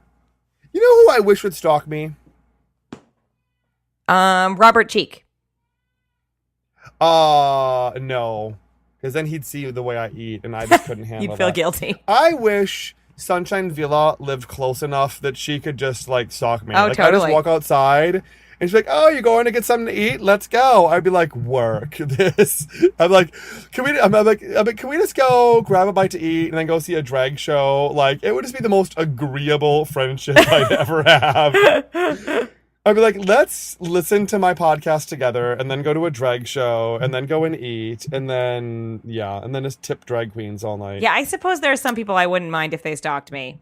You know who I wish would stalk me? Robert Cheek. No. Because then he'd see the way I eat, and I just couldn't handle You'd feel that. guilty. I wish Sunshine Villa lived close enough that she could just, like, stalk me. Oh, like, I just totally. walk outside, and she's like, oh, you're going to get something to eat? Let's go. I'd be like, work this. I'm like, can we just go grab a bite to eat and then go see a drag show? Like, it would just be the most agreeable friendship I'd ever have. I'd be like, let's listen to my podcast together and then go to a drag show and then go and eat and then just tip drag queens all night. Yeah, I suppose there are some people I wouldn't mind if they stalked me.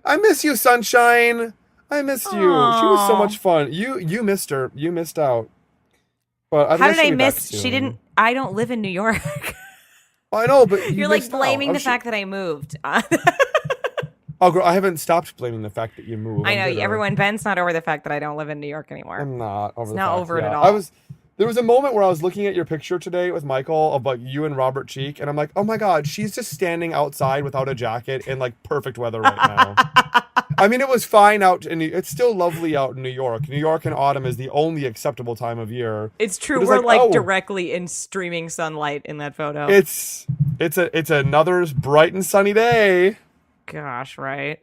I miss you, Sunshine. I missed you. She was so Aw. much fun. You missed her. You missed out. But How guess did I she'll be back miss? soon. She didn't. I don't live in New York. I know, but You're like blaming the fact that I moved. Oh, girl, I haven't stopped blaming the fact that you moved. I know Ben's not over the fact that I don't live in New York anymore. I'm not over. not over it at all. There was a moment where I was looking at your picture today with Michael of like you and Robert Cheek, and I'm like, oh my god, she's just standing outside without a jacket in like perfect weather right now. I mean, it was fine out, and it's still lovely out in New York. New York in autumn is the only acceptable time of year. It's true. But it's We're like oh, directly in streaming sunlight in that photo. It's another bright and sunny day. Gosh, right?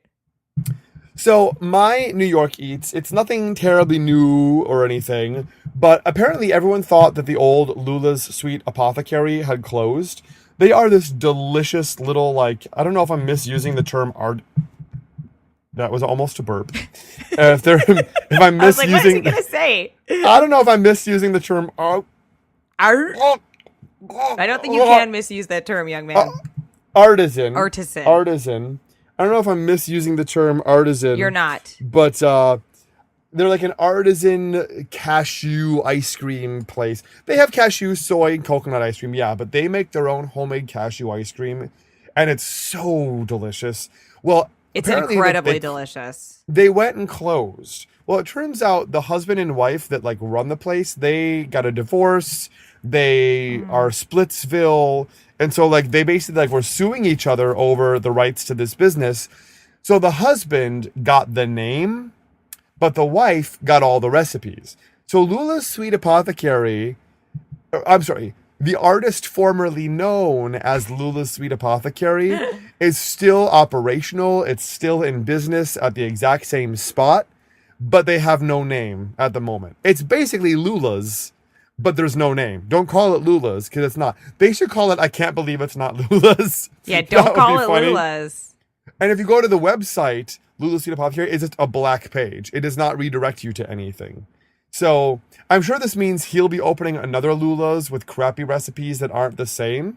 So my New York eats, it's nothing terribly new or anything, but apparently everyone thought that the old Lula's Sweet Apothecary had closed. They are this delicious little, like, I don't know if I'm misusing the term art. That was almost a burp. If I'm misusing, I was like, what is he gonna say? I don't know if I'm misusing the term art. I don't think you can misuse that term, young man. Artisan. I don't know if I'm misusing the term artisan. You're not. But they're like an artisan cashew ice cream place. They have cashew, soy, and coconut ice cream, yeah, but they make their own homemade cashew ice cream, and it's so delicious. Well, It's apparently incredibly delicious. They went and closed. Well, it turns out the husband and wife that like run the place, they got a divorce. They are Splitsville. And so like they basically like were suing each other over the rights to this business. So the husband got the name, but the wife got all the recipes. So Lula's Sweet Apothecary, the artist formerly known as Lula's Sweet Apothecary is still operational. It's still in business at the exact same spot, but they have no name at the moment. It's basically Lula's, but there's no name. Don't call it Lula's because it's not. They should call it I Can't Believe It's Not Lula's. Yeah, don't call it funny. Lula's. And if you go to the website, Lula's Sweet Apothecary, it's just a black page. It does not redirect you to anything. So I'm sure this means he'll be opening another Lula's with crappy recipes that aren't the same.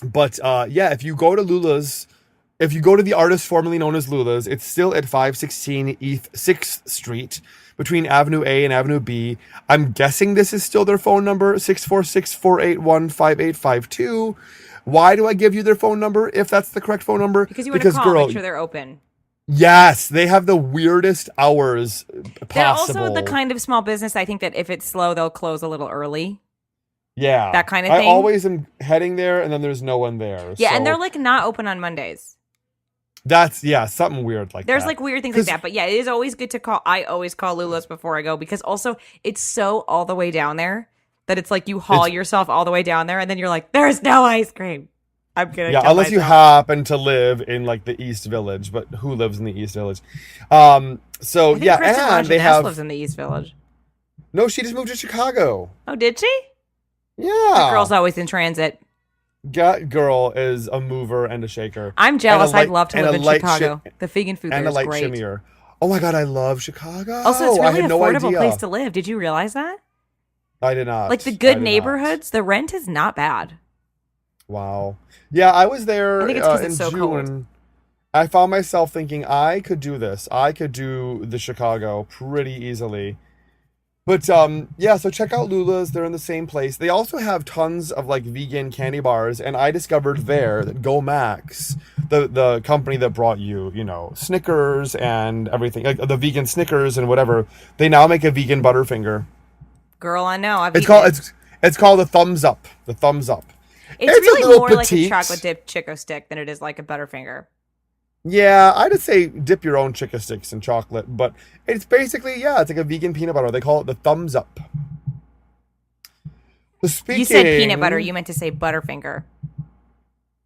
But yeah, if you go to Lula's, if you go to the artist formerly known as Lula's, it's still at 516 East 6th Street between Avenue A and Avenue B. I'm guessing this is still their phone number, 646-481-5852. Why do I give you their phone number if that's the correct phone number? Because you want to call, make sure they're open. Yes, they have the weirdest hours possible. They're also the kind of small business, I think, that if it's slow, they'll close a little early. Yeah. That kind of thing. I always am heading there, and then there's no one there. Yeah, so and they're like not open on Mondays. That's, yeah, something weird like There's that. like weird things like that. But yeah, it is always good to call. I always call Lula's before I go because also it's so all the way down there that it's like you haul yourself all the way down there, and then you're like, there's no ice cream. I'm gonna unless you happen to live in like the East Village, but who lives in the East Village? So I think yeah, Kristen and they Lajeunesse have lives in the East Village. no. She just moved to Chicago. Oh, did she? Yeah, The girl's always in transit. Girl is a mover and a shaker. I'm jealous. And I'd love to live in Chicago. The vegan food and there a is light great. shimmier. Oh my god, I love Chicago. Also, it's I really had no affordable idea. place to live. Did you realize that? I did not. Like the I good did neighborhoods, the rent is not bad. not. Wow. Yeah, I was there I think it's 'cause in it's so June. cold. I found myself thinking I could do this. I could do the Chicago pretty easily. But yeah, so check out Lula's. They're in the same place. They also have tons of like vegan candy bars, and I discovered there that Go Max, the company that brought you, you know, Snickers and everything, like the vegan Snickers and whatever, they now make a vegan Butterfinger. Girl, I know. It's called the Thumbs Up. The Thumbs Up. It's a really little more like a petite. chocolate dip Chico stick than it is like a Butterfinger. Yeah, I'd say dip your own Chica Sticks in chocolate, but it's basically, yeah, it's like a vegan peanut butter. They call it the Thumbs Up. You said peanut butter. You meant to say Butterfinger.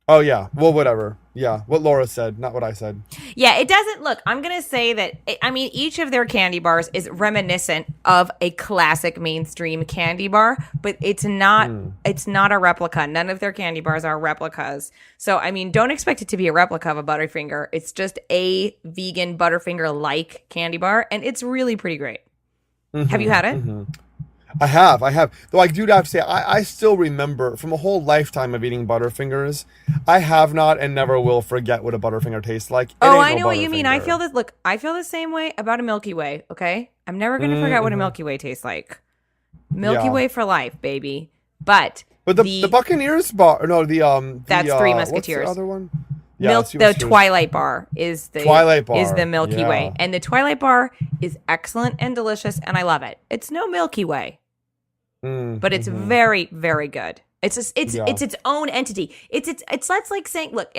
Oh, yeah. Well, whatever. Yeah, what Laura said, not what I said. Yeah, it doesn't look. I'm going to say that, I mean, each of their candy bars is reminiscent of a classic mainstream candy bar, but it's not a replica. None of their candy bars are replicas. So, I mean, don't expect it to be a replica of a Butterfinger. It's just a vegan Butterfinger-like candy bar, and it's really pretty great. Have you had it? I have. Though I do have to say, I still remember from a whole lifetime of eating Butterfingers, I have not and never will forget what a Butterfinger tastes like. I know what you mean. I feel the same way about a Milky Way, okay? I'm never going to forget what a Milky Way tastes like. Milky Way for life, baby. But the Buccaneers bar, no, that's Three Musketeers. What's the other one? Yeah, the Twilight Bar is the Milky yeah. Way, and the Twilight Bar is excellent and delicious, and I love it. It's no Milky Way. But it's very, very good. It's its own entity. It's like saying, look,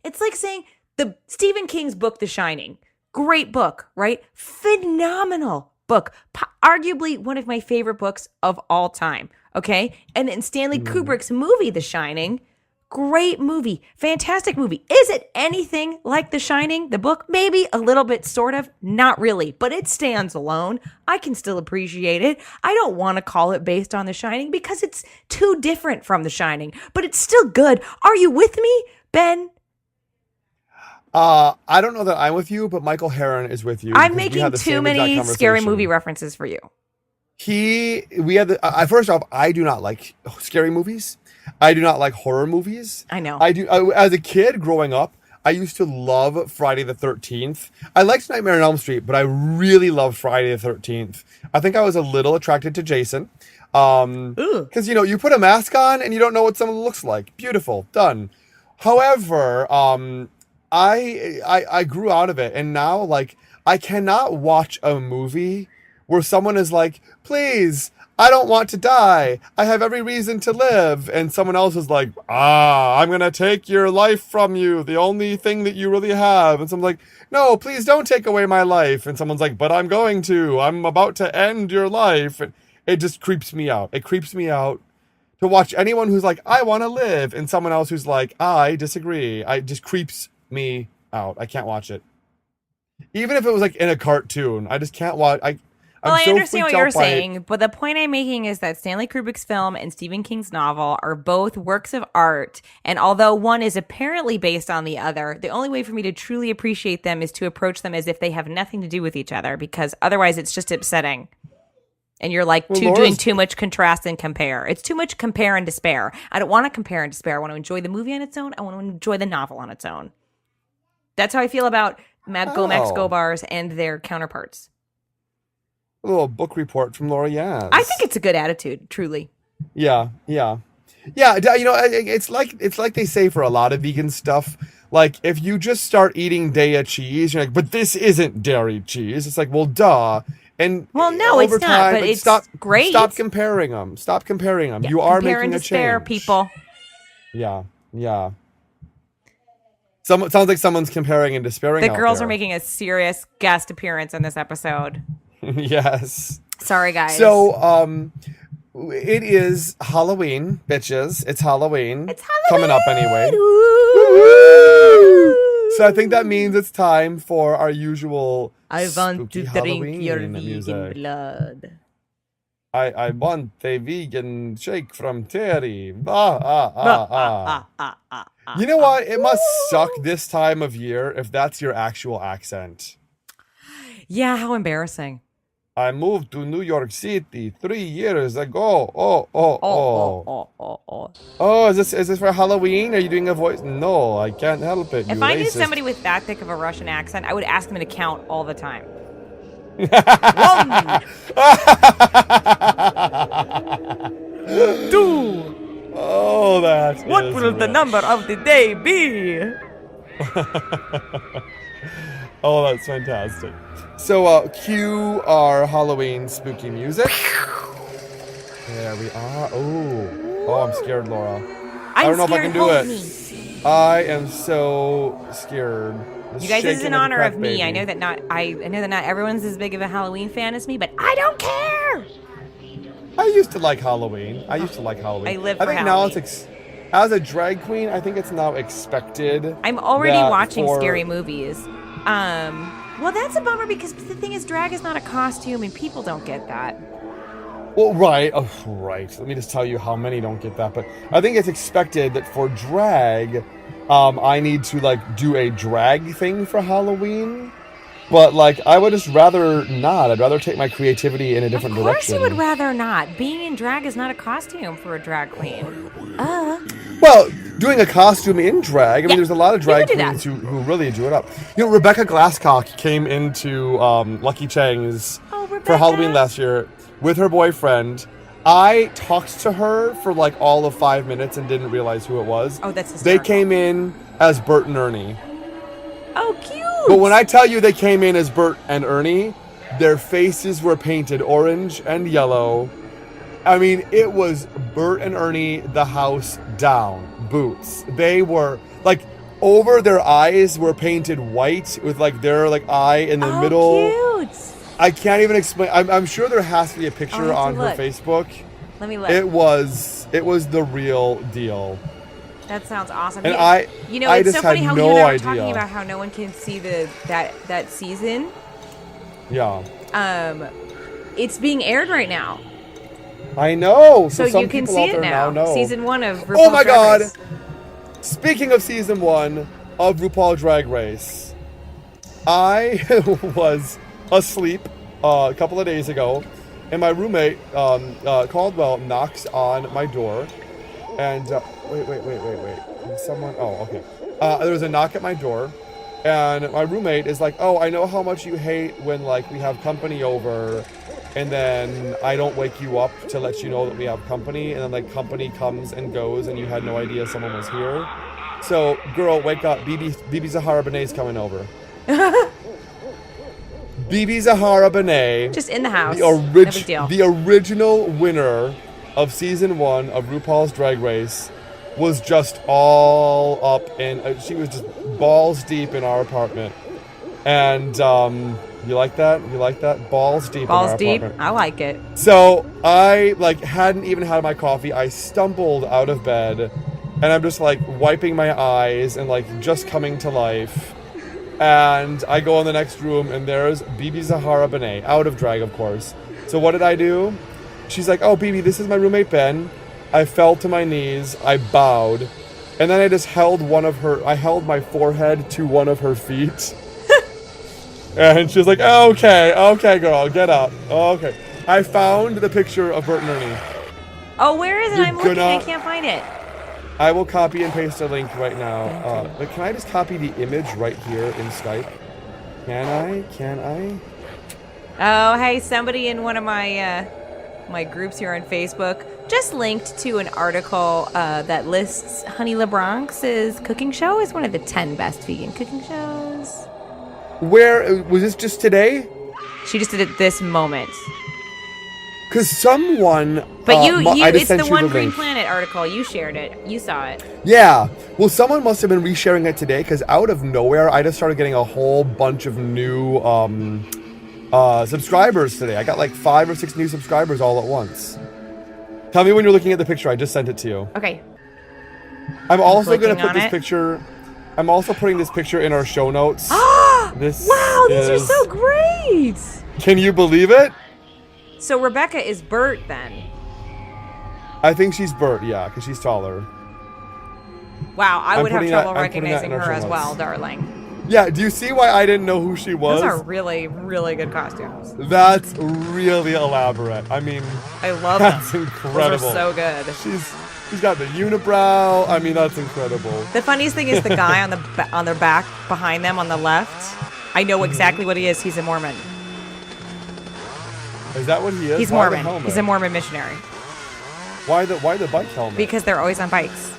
it's like saying the Stephen King's book, The Shining. Great book, right? Phenomenal book. Arguably one of my favorite books of all time. Okay, and then Stanley Kubrick's movie, The Shining. Great movie. Fantastic movie. Is it anything like The Shining, the book? Maybe a little bit, sort of. Not really, but it stands alone. I can still appreciate it. I don't want to call it based on The Shining because it's too different from The Shining, but it's still good. Are you with me, Ben? I don't know that I'm with you, but Michael Herron is with you. I'm making too many scary movie references for you. First off, I do not like scary movies. I do not like horror movies. I know. As a kid growing up, I used to love Friday the 13th. I liked Nightmare on Elm Street, but I really loved Friday the 13th. I think I was a little attracted to Jason. Because, you put a mask on and you don't know what someone looks like. Beautiful. Done. However, I grew out of it. And now, like, I cannot watch a movie where someone is like, please, I don't want to die. I have every reason to live. And someone else is like, I'm going to take your life from you. The only thing that you really have. And someone's like, no, please don't take away my life. And someone's like, but I'm going to. I'm about to end your life. And it just creeps me out. It creeps me out to watch anyone who's like, I want to live. And someone else who's like, I disagree. It just creeps me out. I can't watch it. Even if it was like in a cartoon, I just can't watch. I understand what you're saying, but the point I'm making is that Stanley Kubrick's film and Stephen King's novel are both works of art, and although one is apparently based on the other, the only way for me to truly appreciate them is to approach them as if they have nothing to do with each other, because otherwise it's just upsetting. And you're like doing too much contrast and compare. It's too much compare and despair. I don't want to compare and despair. I want to enjoy the movie on its own. I want to enjoy the novel on its own. That's how I feel about Gomex Go-Bars and their counterparts. A little book report from Laura Yans. I think it's a good attitude, truly. Yeah. It's like they say for a lot of vegan stuff. Like, if you just start eating Daiya cheese, you're like, but this isn't dairy cheese. It's like, well, duh. And well, no, it's not. But it's great. Stop comparing them. Yeah, you are making a change. People. Yeah. It sounds like someone's comparing and despairing. The girls are making a serious guest appearance in this episode. Yes. Sorry, guys. So, it is Halloween, bitches. It's Halloween. Coming up anyway. So I think that means it's time for our usual I want to Halloween drink your music. vegan blood. I want a vegan shake from Terry. You know what? It must suck this time of year if that's your actual accent. Yeah, how embarrassing. I moved to New York City 3 years ago. Oh, is this for Halloween? Are you doing a voice? No, I can't help it. If I knew somebody with that thick of a Russian accent, I would ask them to count all the time. 1, 2. Oh, that. What will the number of the day be? Oh, that's fantastic. So, cue our Halloween spooky music. There we are. Oh, I'm scared, Laura. I don't know if I can do it. I am so scared. You guys, this is in honor of me. I know that not everyone's as big of a Halloween fan as me, but I don't care. I used to like Halloween. I live for Halloween. Now it's as a drag queen, I think it's now expected. I'm already watching scary movies. Well, that's a bummer because the thing is, drag is not a costume, and people don't get that. Well, right. Oh, right. Let me just tell you how many don't get that. But I think it's expected that for drag, I need to, do a drag thing for Halloween. But, I would just rather not. I'd rather take my creativity in a different direction. Of course you would rather not. Being in drag is not a costume for a drag queen. Well, doing a costume in drag, there's a lot of drag queens who really do it up. Rebecca Glasscock came into Lucky Chang's for Halloween last year with her boyfriend. I talked to her for all of 5 minutes and didn't realize who it was. Oh, that's hysterical. They came in as Bert and Ernie. Oh, cute. But when I tell you they came in as Bert and Ernie, their faces were painted orange and yellow. It was Bert and Ernie, the house down, boots. They were, over their eyes were painted white with, their, eye in the middle. Cute. I can't even explain. I'm sure there has to be a picture on her Facebook. Let me look. It was the real deal. That sounds awesome. And it's so funny how you and I were talking about how no one can see that season. Yeah. It's being aired right now. I know. So some you can people see out it there now. know. Season 1 of RuPaul's Oh my Drag Race. God! Speaking of season 1 of RuPaul Drag Race, I was asleep a couple of days ago, and my roommate Caldwell knocks on my door, and wait. Someone? Oh, okay. There was a knock at my door, and my roommate is like, "Oh, I know how much you hate when we have company over, and then I don't wake you up to let you know that we have company, and then company comes and goes, and you had no idea someone was here. So, girl, wake up. Bibi Zahara Benet's coming over." Bibi Zahara Benet, just in the house. No big deal. The original winner of season 1 of RuPaul's Drag Race was just all up in. She was just balls deep in our apartment, and you like that? You like that? Balls deep. Balls in our deep. Apartment. I like it. So I hadn't even had my coffee. I stumbled out of bed, and I'm just wiping my eyes and just coming to life. And I go in the next room, and there's Bibi Zahara Benet, out of drag, of course. So what did I do? She's like, "Oh, Bibi, this is my roommate, Ben." I fell to my knees. I bowed. And then I just held I held my forehead to one of her feet. And she was like, "Okay, girl, get up." Okay. I found the picture of Bert and Ernie. Oh, where is it? You're I'm looking. I gonna- can't find it. I will copy and paste a link right now. But can I just copy the image right here in Skype? Can I? Oh, hey, somebody in one of my my groups here on Facebook just linked to an article that lists Honey LeBronx's cooking show as one of the 10 best vegan cooking shows. Where was this just today? She just did it this moment. Because someone. But I just it's sent the you One Green link. Planet article. You shared it. You saw it. Yeah. Well, someone must have been resharing it today because out of nowhere, I just started getting a whole bunch of new subscribers today. I got like 5 or 6 new subscribers all at once. Tell me when you're looking at the picture. I just sent it to you. Okay. I'm also going to clicking put on this it. picture. I'm also putting this picture in our show notes. This Wow, these are is- so great. Can you believe it? So Rebecca is Bert then. I think she's Bert, yeah, because she's taller. Wow, I I'm would have putting trouble that- I'm putting that recognizing in our her show as notes. well, darling. Yeah, do you see why I didn't know who she was? Those are really, really good costumes. That's really elaborate. I mean, I love that's them. incredible. Those are so good. She's got the unibrow. I mean, that's incredible. The funniest thing is the guy on their back behind them on the left. I know exactly what he is. He's a Mormon. Is that what he is? He's Why the Mormon. helmet? He's a Mormon missionary Why the bike helmet? because they're always on bikes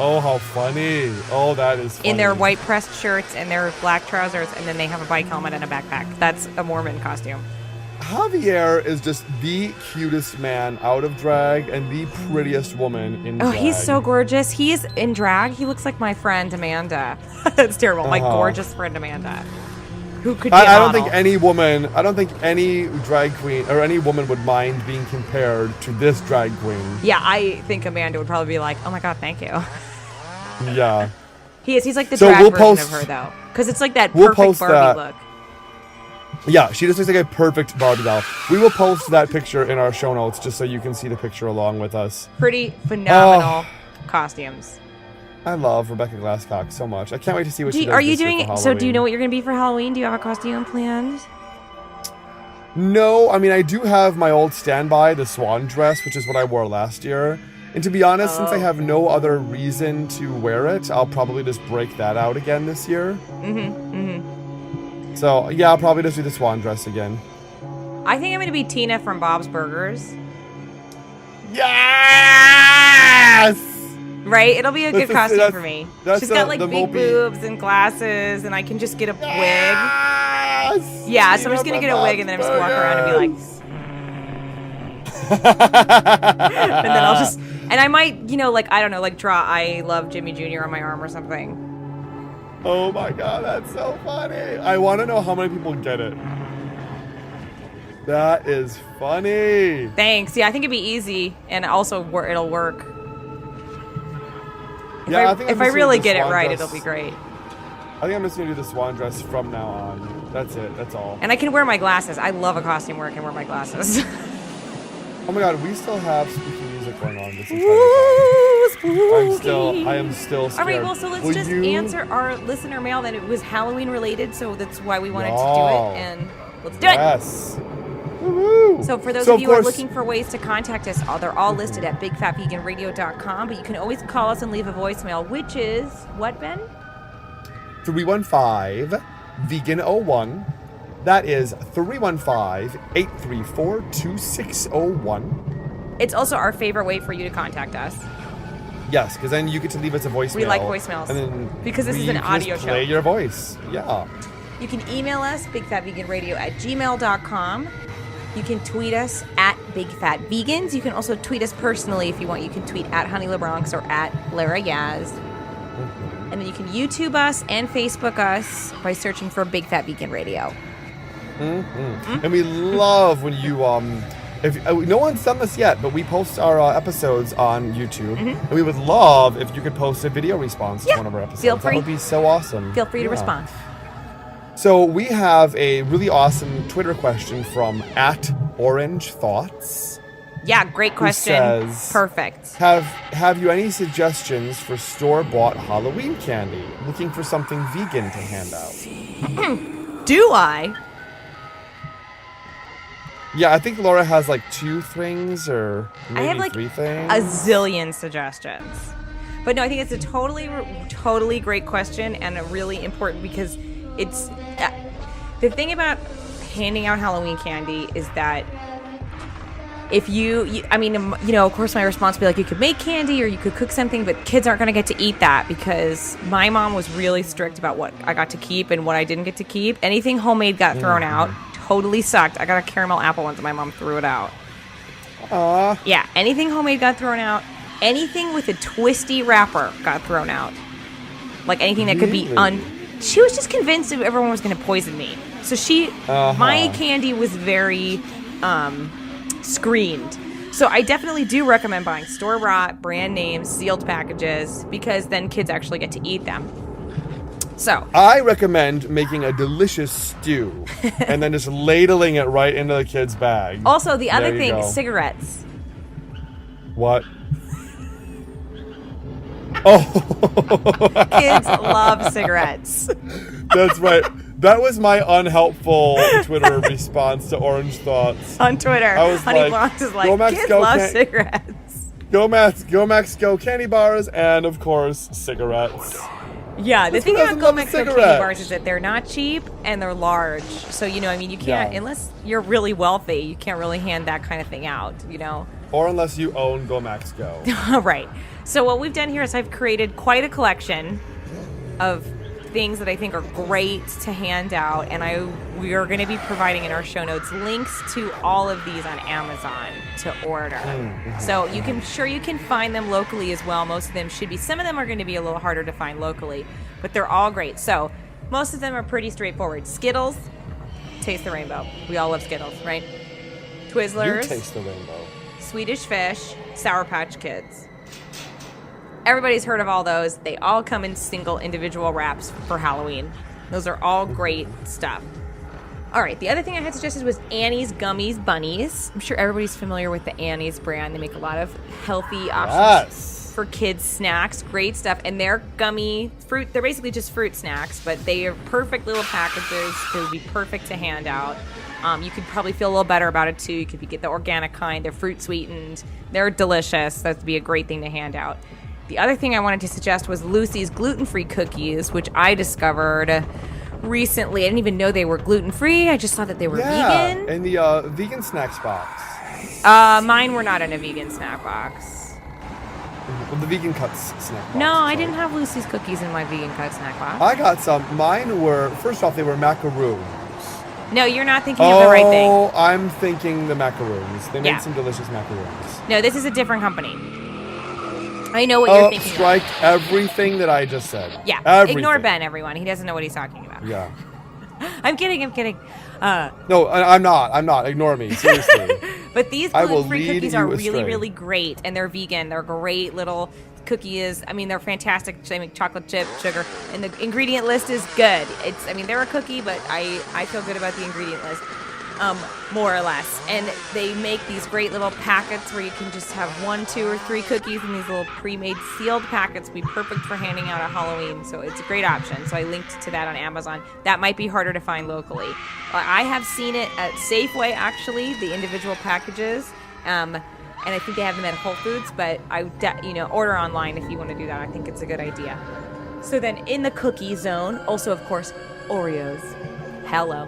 Oh, how funny. Oh, that is funny. in their white pressed shirts and their black trousers, and then they have a bike helmet and a backpack. That's a Mormon costume. Javier is just the cutest man out of drag and the prettiest woman in Oh, drag. he's so gorgeous. He is in drag. He looks like my friend Amanda. That's terrible. My Uh-huh. gorgeous friend Amanda. Who could be a I don't model. think any drag queen or any woman would mind being compared to this drag queen. Yeah, I think Amanda would probably be like, "Oh my god, thank you." Yeah. He is. He's like the So drag we'll version post- of her though, because it's like that we'll perfect post Barbie that. look. Yeah, she just looks like a perfect Barbie doll. We will post that picture in our show notes just so you can see the picture along with us. Pretty phenomenal Oh. costumes. I love Rebecca Glasscock so much. I can't wait to see what she does Are you this year doing? for So do you Halloween. know what you're gonna be for Halloween? Do you have a costume planned? No, I mean, I do have my old standby, the swan dress, which is what I wore last year. And to be honest, since I have no other reason to wear it, I'll probably just break that out again this year. So, yeah, I'll probably just do the swan dress again. I think I'm gonna be Tina from Bob's Burgers. Yes! Right? It'll be a good costume that's- for me. that's She's got the like big mopey- boobs and glasses, and I can just get a wig. Yes! Yeah, so I'm just gonna get a wig and then I'm just gonna walk around and be like, and then I'll just, and I might, like, I don't know, like draw I love Jimmy Jr. on my arm or something. Oh my god, that's so funny. I want to know how many people get it. That is funny. Thanks. Yeah, I think it'd be easy and also it'll work. If Yeah, I, I think I'm if I just really gonna do get it swan right, dress. it'll be great. I think I'm just going to do the swan dress from now on. That's it. That's all. And I can wear my glasses. I love a costume where I can wear my glasses. Oh my god, we still have spooky music going on this entire time. Ooh, spooky. I am still scared. All right, well, so let's Will just you- answer our listener mail. That it was Halloween related, so that's why we wanted to do Wow. it. And let's do it. Yes. Woo-hoo. So for those So of you who are course- looking for ways to contact us, they're all listed at bigfatveganradio.com. But you can always call us and leave a voicemail, which is what, Ben? 315-VEGAN-01. That is 315-834-2601. It's also our favorite way for you to contact us. Yes, because then you get to leave us a voicemail. We like voicemails. And then Because this is we an can audio just play show. your voice. Yeah. You can email us, bigfatveganradio@gmail.com. You can tweet us at bigfatvegans. You can also tweet us personally if you want. You can tweet at Honey LeBronx or at Lara Yaz. And then you can YouTube us and Facebook us by searching for Big Fat Vegan Radio. And we love when you if no one's done this yet, but we post our episodes on YouTube, and we would love if you could post a video response to Yeah, one of our episodes. feel free. That would be so awesome. Feel free to Yeah. respond. So we have a really awesome Twitter question from @OrangeThoughts. Yeah, great question. says- Perfect. Have you any suggestions for store-bought Halloween candy? Looking for something vegan to hand out. Do I? Yeah, I think Laura has like 2 things or maybe I have like 3 things. a zillion suggestions. But no, I think it's a totally great question and a really important because it's the thing about handing out Halloween candy is that if of course my response would be like, you could make candy or you could cook something, but kids aren't going to get to eat that because my mom was really strict about what I got to keep and what I didn't get to keep. Anything homemade got thrown out. Totally sucked. I got a caramel apple once and my mom threw it out. Aww. Yeah, anything homemade got thrown out. Anything with a twisty wrapper got thrown out. Like anything that could be She was just convinced that everyone was going to poison me. So my candy was very screened. So I definitely do recommend buying store-bought, brand name, sealed packages because then kids actually get to eat them. So I recommend making a delicious stew and then just ladling it right into the kid's bag. Also, the other There you thing, go. cigarettes. What? Oh, Kids love cigarettes. that's right. That was my unhelpful Twitter response to Orange Thoughts. On Twitter, I was Honey like, Blonde is go like, Max, kids go, love can't- cigarettes. Go Max, go candy bars, and of course, cigarettes. Yeah, the That's thing because about I love Go a Mexico candy cigarette. bars is that they're not cheap and they're large. So, you can't, unless you're really wealthy, you can't really hand that kind of thing out, Or unless you own Go Max Go. Right. So what we've done here is I've created quite a collection of things that I think are great to hand out, and we are going to be providing in our show notes links to all of these on Amazon to order. So you can find them locally as well. Most of them should be. Some of them are going to be a little harder to find locally, but they're all great. So most of them are pretty straightforward. Skittles, taste the rainbow. We all love Skittles, right? Twizzlers, You taste the rainbow. Swedish Fish, Sour Patch Kids. Everybody's heard of all those. They all come in single individual wraps for Halloween. Those are all great stuff. All right, the other thing I had suggested was Annie's Gummies Bunnies. I'm sure everybody's familiar with the Annie's brand. They make a lot of healthy options for kids' snacks. Great stuff. And they're gummy fruit. They're basically just fruit snacks, but they are perfect little packages. They would be perfect to hand out. You could probably feel a little better about it, too. You could get the organic kind. They're fruit sweetened. They're delicious. That would be a great thing to hand out. The other thing I wanted to suggest was Lucy's gluten-free cookies, which I discovered recently. I didn't even know they were gluten-free. I just thought that they were vegan. in the vegan snacks box. Mine were not in a vegan snack box. Well, the vegan cuts snack box. No, I sorry. didn't have Lucy's cookies in my vegan cut snack box. I got some. Mine were, first off, they were macaroons. No, you're not thinking of the right thing. Oh, I'm thinking the macaroons. They made Yeah. some delicious macaroons. No, this is a different company. I know what you're thinking Strike everything that I just said. of. Yeah, Everything. ignore Ben, everyone. He doesn't know what he's talking about. Yeah. I'm kidding. No, I'm not. Ignore me. Seriously. But these I will gluten-free lead cookies are you really, astray. really great, and they're vegan. They're great little cookies. I mean, they're fantastic. They make chocolate chip, sugar, and the ingredient list is good. They're a cookie, but I feel good about the ingredient list, more or less. And they make these great little packets where you can just have 1, 2, or 3 cookies in these little pre-made sealed packets. Be perfect for handing out at Halloween. So it's a great option. So I linked to that on Amazon. That might be harder to find locally. I have seen it at Safeway, actually, the individual packages. And I think they have them at Whole Foods, but I would, order online if you want to do that. I think it's a good idea. So then in the cookie zone, also, of course, Oreos. Hello.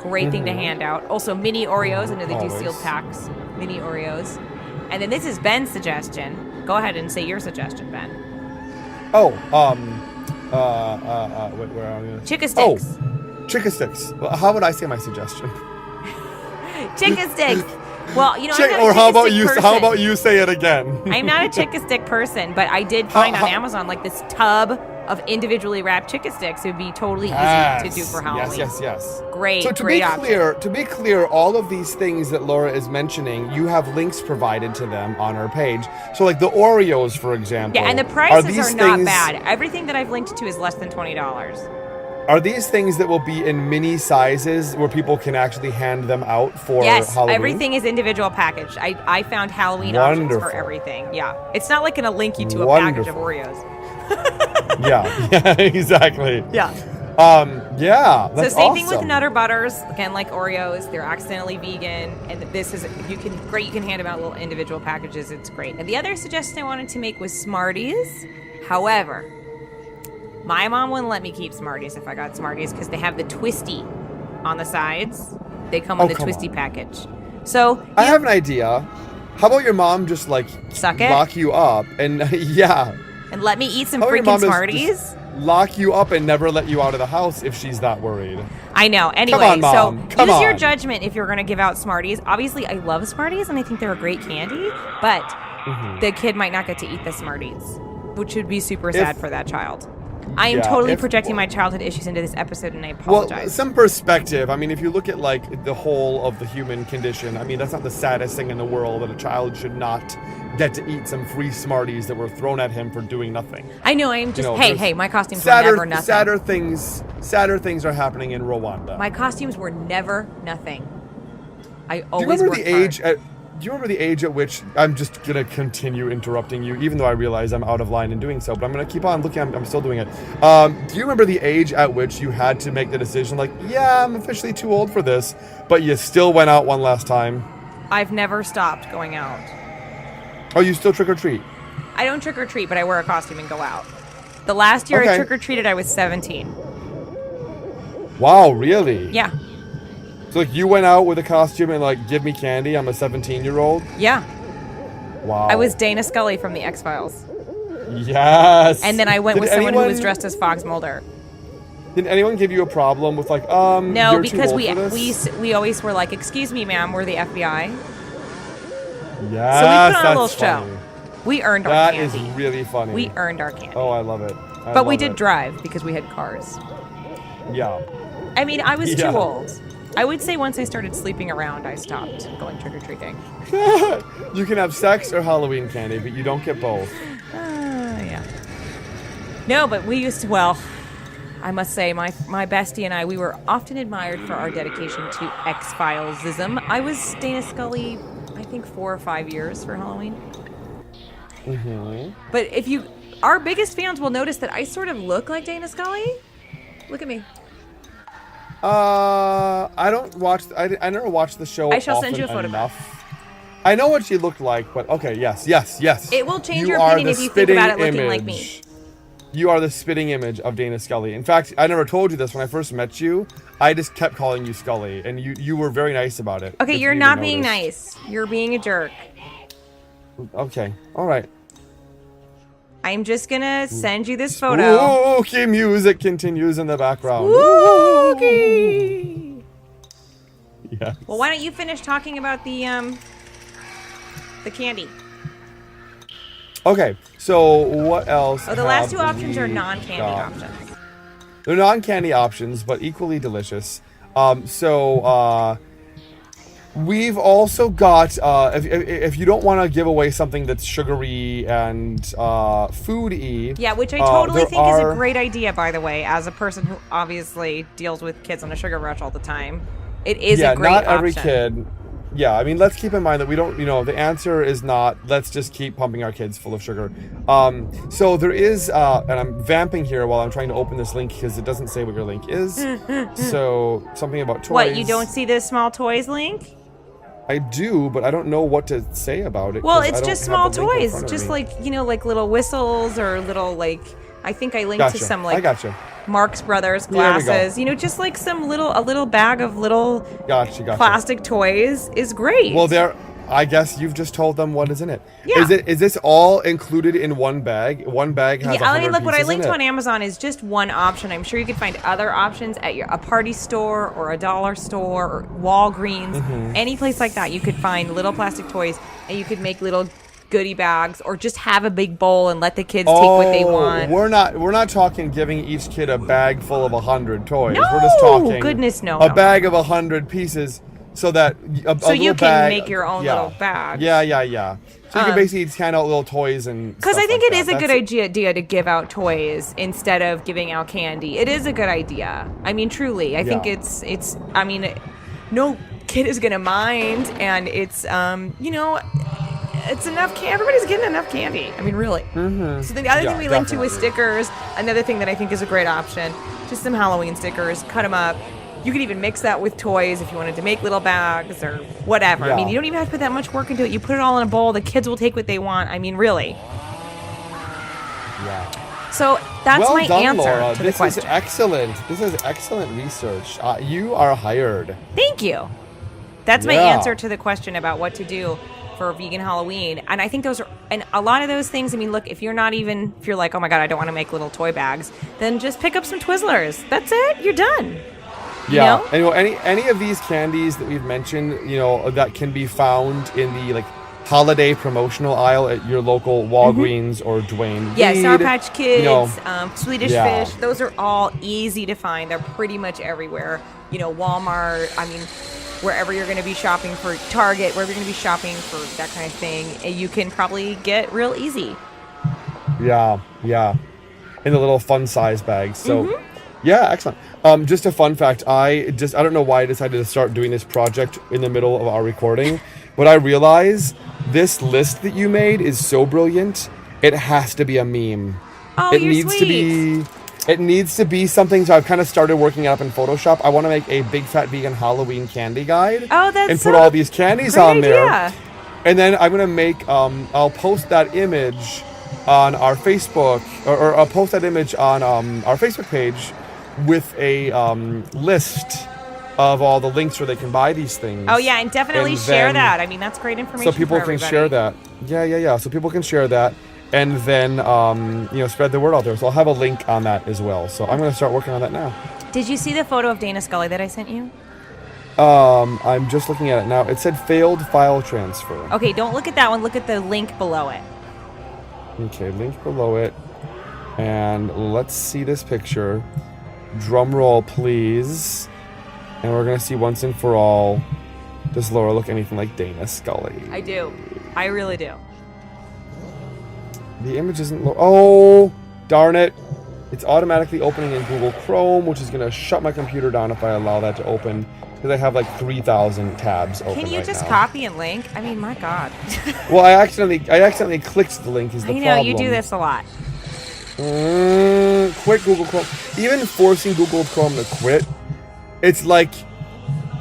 Great thing to hand out. Also, mini Oreos. I know they do Always. sealed packs. Mini Oreos. And then this is Ben's suggestion. Go ahead and say your suggestion, Ben. Oh, wait, where are we? Chicka sticks. Oh, Chicka Sticks. Well, how would I say my suggestion? Chicka sticks. Well, I'm not a Or how Chicka about Stick you? person. How about you say it again? I'm not a Chicka Stick person, but I did find on how- Amazon like this tub of individually wrapped Chicka Sticks. It would be totally easy to do for Halloween. Yes. Great, So to great be option. clear, all of these things that Laura is mentioning, you have links provided to them on our page. So like the Oreos, for example. Yeah, and the prices these are not things- bad. Everything that I've linked to is less than $20. Are these things that will be in mini sizes where people can actually hand them out for Yes, Halloween? everything is individual packaged. I found Halloween options Wonderful. for everything. Yeah, it's not like going to link you to a package of Wonderful. Oreos. Yeah, exactly. Yeah. Yeah, So that's same thing with awesome. Nutter Butters. Again, like Oreos, they're accidentally vegan, and this is you can hand them out little individual packages. It's great. And the other suggestion I wanted to make was Smarties. However, my mom wouldn't let me keep Smarties if I got Smarties because they have the twisty on the sides. They come in the come twisty on. package. So I have an idea. How about your mom just like Suck it? lock you up and yeah, and let me eat some How about your freaking mom Smarties. just lock you up and never let you out of the house if she's that worried. I know. Anyway, on, Mom. so Come use your on. judgment if you're going to give out Smarties. Obviously, I love Smarties and I think they're a great candy, but the kid might not get to eat the Smarties, which would be super sad for that child. I am Yeah, totally if- projecting my childhood issues into this episode, and I Well, apologize. some perspective. I mean, if you look at like the whole of the human condition, I mean, that's not the saddest thing in the world that a child should not get to eat some free Smarties that were thrown at him for doing nothing. I know. I'm just there's hey, my costumes were never nothing. Sadder things are happening in Rwanda. My costumes were never nothing. I Do you always remember worked the age? Do you remember the age at which I'm just gonna continue interrupting you, even though I realize I'm out of line in doing so? But I'm gonna keep on looking. I'm still doing it. Do you remember the age at which you had to make the decision, like, yeah, I'm officially too old for this, but you still went out one last time? I've never stopped going out. Oh, you still trick or treat? I don't trick or treat, but I wear a costume and go out. The last year I Okay. trick or treated, I was 17. Wow, really? Yeah. So like you went out with a costume and like, give me candy. I'm a 17-year-old. Yeah. Wow. I was Dana Scully from the X-Files. Yes. And then I went Did with someone who was anyone- dressed as Fox Mulder. Did anyone give you a problem with like, No, you're because too old for this? we always were like, "Excuse me, ma'am, we're the FBI." Yes, So we put on a little that's show. funny. We earned our That is candy. really funny. We earned our candy. Oh, I love it. But we did drive because we had cars. Yeah. I mean, I was Yeah. too old. I would say once I started sleeping around, I stopped going trick-or-treating. You can have sex or Halloween candy, but you don't get both. Yeah. No, but we used to, well, I must say, my bestie and I, we were often admired for our dedication to X-Filesism. I was Dana Scully, I think 4 or 5 years for Halloween. But if you, our biggest fans will notice that I sort of look like Dana Scully. Look at me. I don't watch. I never watched the show. I shall often send you a photograph. enough. I know what she looked like, but okay, yes. It will change You your are opinion the if you think about it spitting looking like me. image. You are the spitting image of Dana Scully. In fact, I never told you this when I first met you. I just kept calling you Scully, and you were very nice about it. Okay, if you're you not even being noticed. nice. You're being a jerk. Okay, all right. I'm just gonna send you this photo. Okay, music continues in the background. Spooky. Yes. Well, why don't you finish talking about the candy? Okay, so what else? Oh, the last have two options are we non-candy got? options. They're non-candy options, but equally delicious. We've also got, if you don't want to give away something that's sugary and food-y. Yeah, which I totally there think is a are- great idea, by the way, as a person who obviously deals with kids on a sugar rush all the time. It is Yeah, a great not every option. kid. Yeah, I mean, let's keep in mind that we don't, the answer is not, let's just keep pumping our kids full of sugar. So there is, and I'm vamping here while I'm trying to open this link because it doesn't say what your link is. So something about toys. What, you don't see this small toys link? I do, but I don't know what to say about it. Well, 'cause I it's don't just have small the link in toys. front of Just me. like, like little whistles or little, like, I think I linked Gotcha. to some, I like, gotcha. Marx Brothers There we go. glasses. Just like a little bag of little Gotcha. plastic toys is great. Well, I guess you've just told them what is in it. Yeah. Is this all included in one bag? One bag has Yeah, I 100 mean, look, what I pieces in linked it. on Amazon is just one option. I'm sure you could find other options at a party store or a dollar store or Walgreens, any place like that. You could find little plastic toys, and you could make little goodie bags, or just have a big bowl and let the kids take what they want. We're not talking giving each kid a bag full of 100 toys. No, We're just talking goodness, no, a no. bag of 100 pieces so that a So you little can bag, make your own little bags. Yeah. So you can basically hand out little toys and Because I stuff think like it is that. a good idea to give out toys instead of giving out candy. It is a good idea. I mean, truly, I think Yeah. it's. I mean, no kid is gonna mind, and it's it's enough. Everybody's getting enough candy. I mean, really. Mm-hmm. So the other thing we linked to was stickers. Another thing that I think is a great option. Just some Halloween stickers. Cut them up. You could even mix that with toys if you wanted to make little bags or whatever. I mean, you don't even have to put that much work into it. You put it all in a bowl. The kids will take what they want. I mean, really. Yeah. So that's my answer Laura. to the question. This is excellent. This is excellent research. You are hired. Thank you. That's my answer to the question about what to do for vegan Halloween. And I think those are, and a lot of those things, I mean, look, if you're like, oh my God, I don't want to make little toy bags, then just pick up some Twizzlers. That's it. You're done. Yeah. You know? And any of these candies that we've mentioned, that can be found in the holiday promotional aisle at your local Walgreens or Dwayne Yeah, Reed. Sour Patch Kids, Swedish Yeah. Fish, those are all easy to find. They're pretty much everywhere. Walmart, I mean, wherever you're going to be shopping for Target, wherever you're going to be shopping for that kind of thing, you can probably get real easy. Yeah. In the little fun size bags. So, yeah, excellent. Just a fun fact. I don't know why I decided to start doing this project in the middle of our recording, but I realize this list that you made is so brilliant. It has to be a meme. Oh, you're sweet. It needs to be something. So I've kind of started working it up in Photoshop. I want to make a big fat vegan Halloween candy guide. Oh, that's and put all these candies great on there. idea. And then I'm gonna make. I'll post that image on our Facebook, or I'll post that image on our Facebook page with a list of all the links where they can buy these things. Oh yeah, and definitely share that. I mean, that's great information. So people for can everybody. share that. Yeah. So people can share that, and then spread the word out there. So I'll have a link on that as well. So I'm gonna start working on that now. Did you see the photo of Dana Scully that I sent you? I'm just looking at it now. It said failed file transfer. Okay, don't look at that one. Look at the link below it. Okay, link below it, and let's see this picture. Drum roll, please. And we're gonna see once and for all, does Laura look anything like Dana Scully? I do. I really do. The image isn't. Oh, darn it! It's automatically opening in Google Chrome, which is gonna shut my computer down if I allow that to open, because I have like 3,000 tabs open. Can you right just now. copy and link? I mean, my God. Well, I accidentally clicked the link. Is the I know problem? you do this a lot. Quit Google Chrome. Even forcing Google Chrome to quit, it's like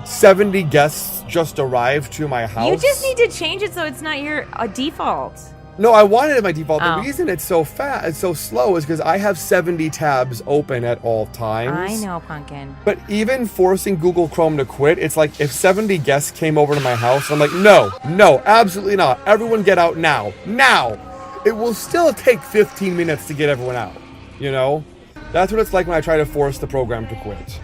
70 guests just arrived to my house. You just need to change it so it's not your default. No, I wanted it my default. Oh. The reason it's so fast, it's so slow, is because I have 70 tabs open at all times. I know, Pumpkin. But even forcing Google Chrome to quit, it's like if 70 guests came over to my house, I'm like, no, absolutely not. Everyone get out now. Now! It will still take 15 minutes to get everyone out. That's what it's like when I try to force the program to quit.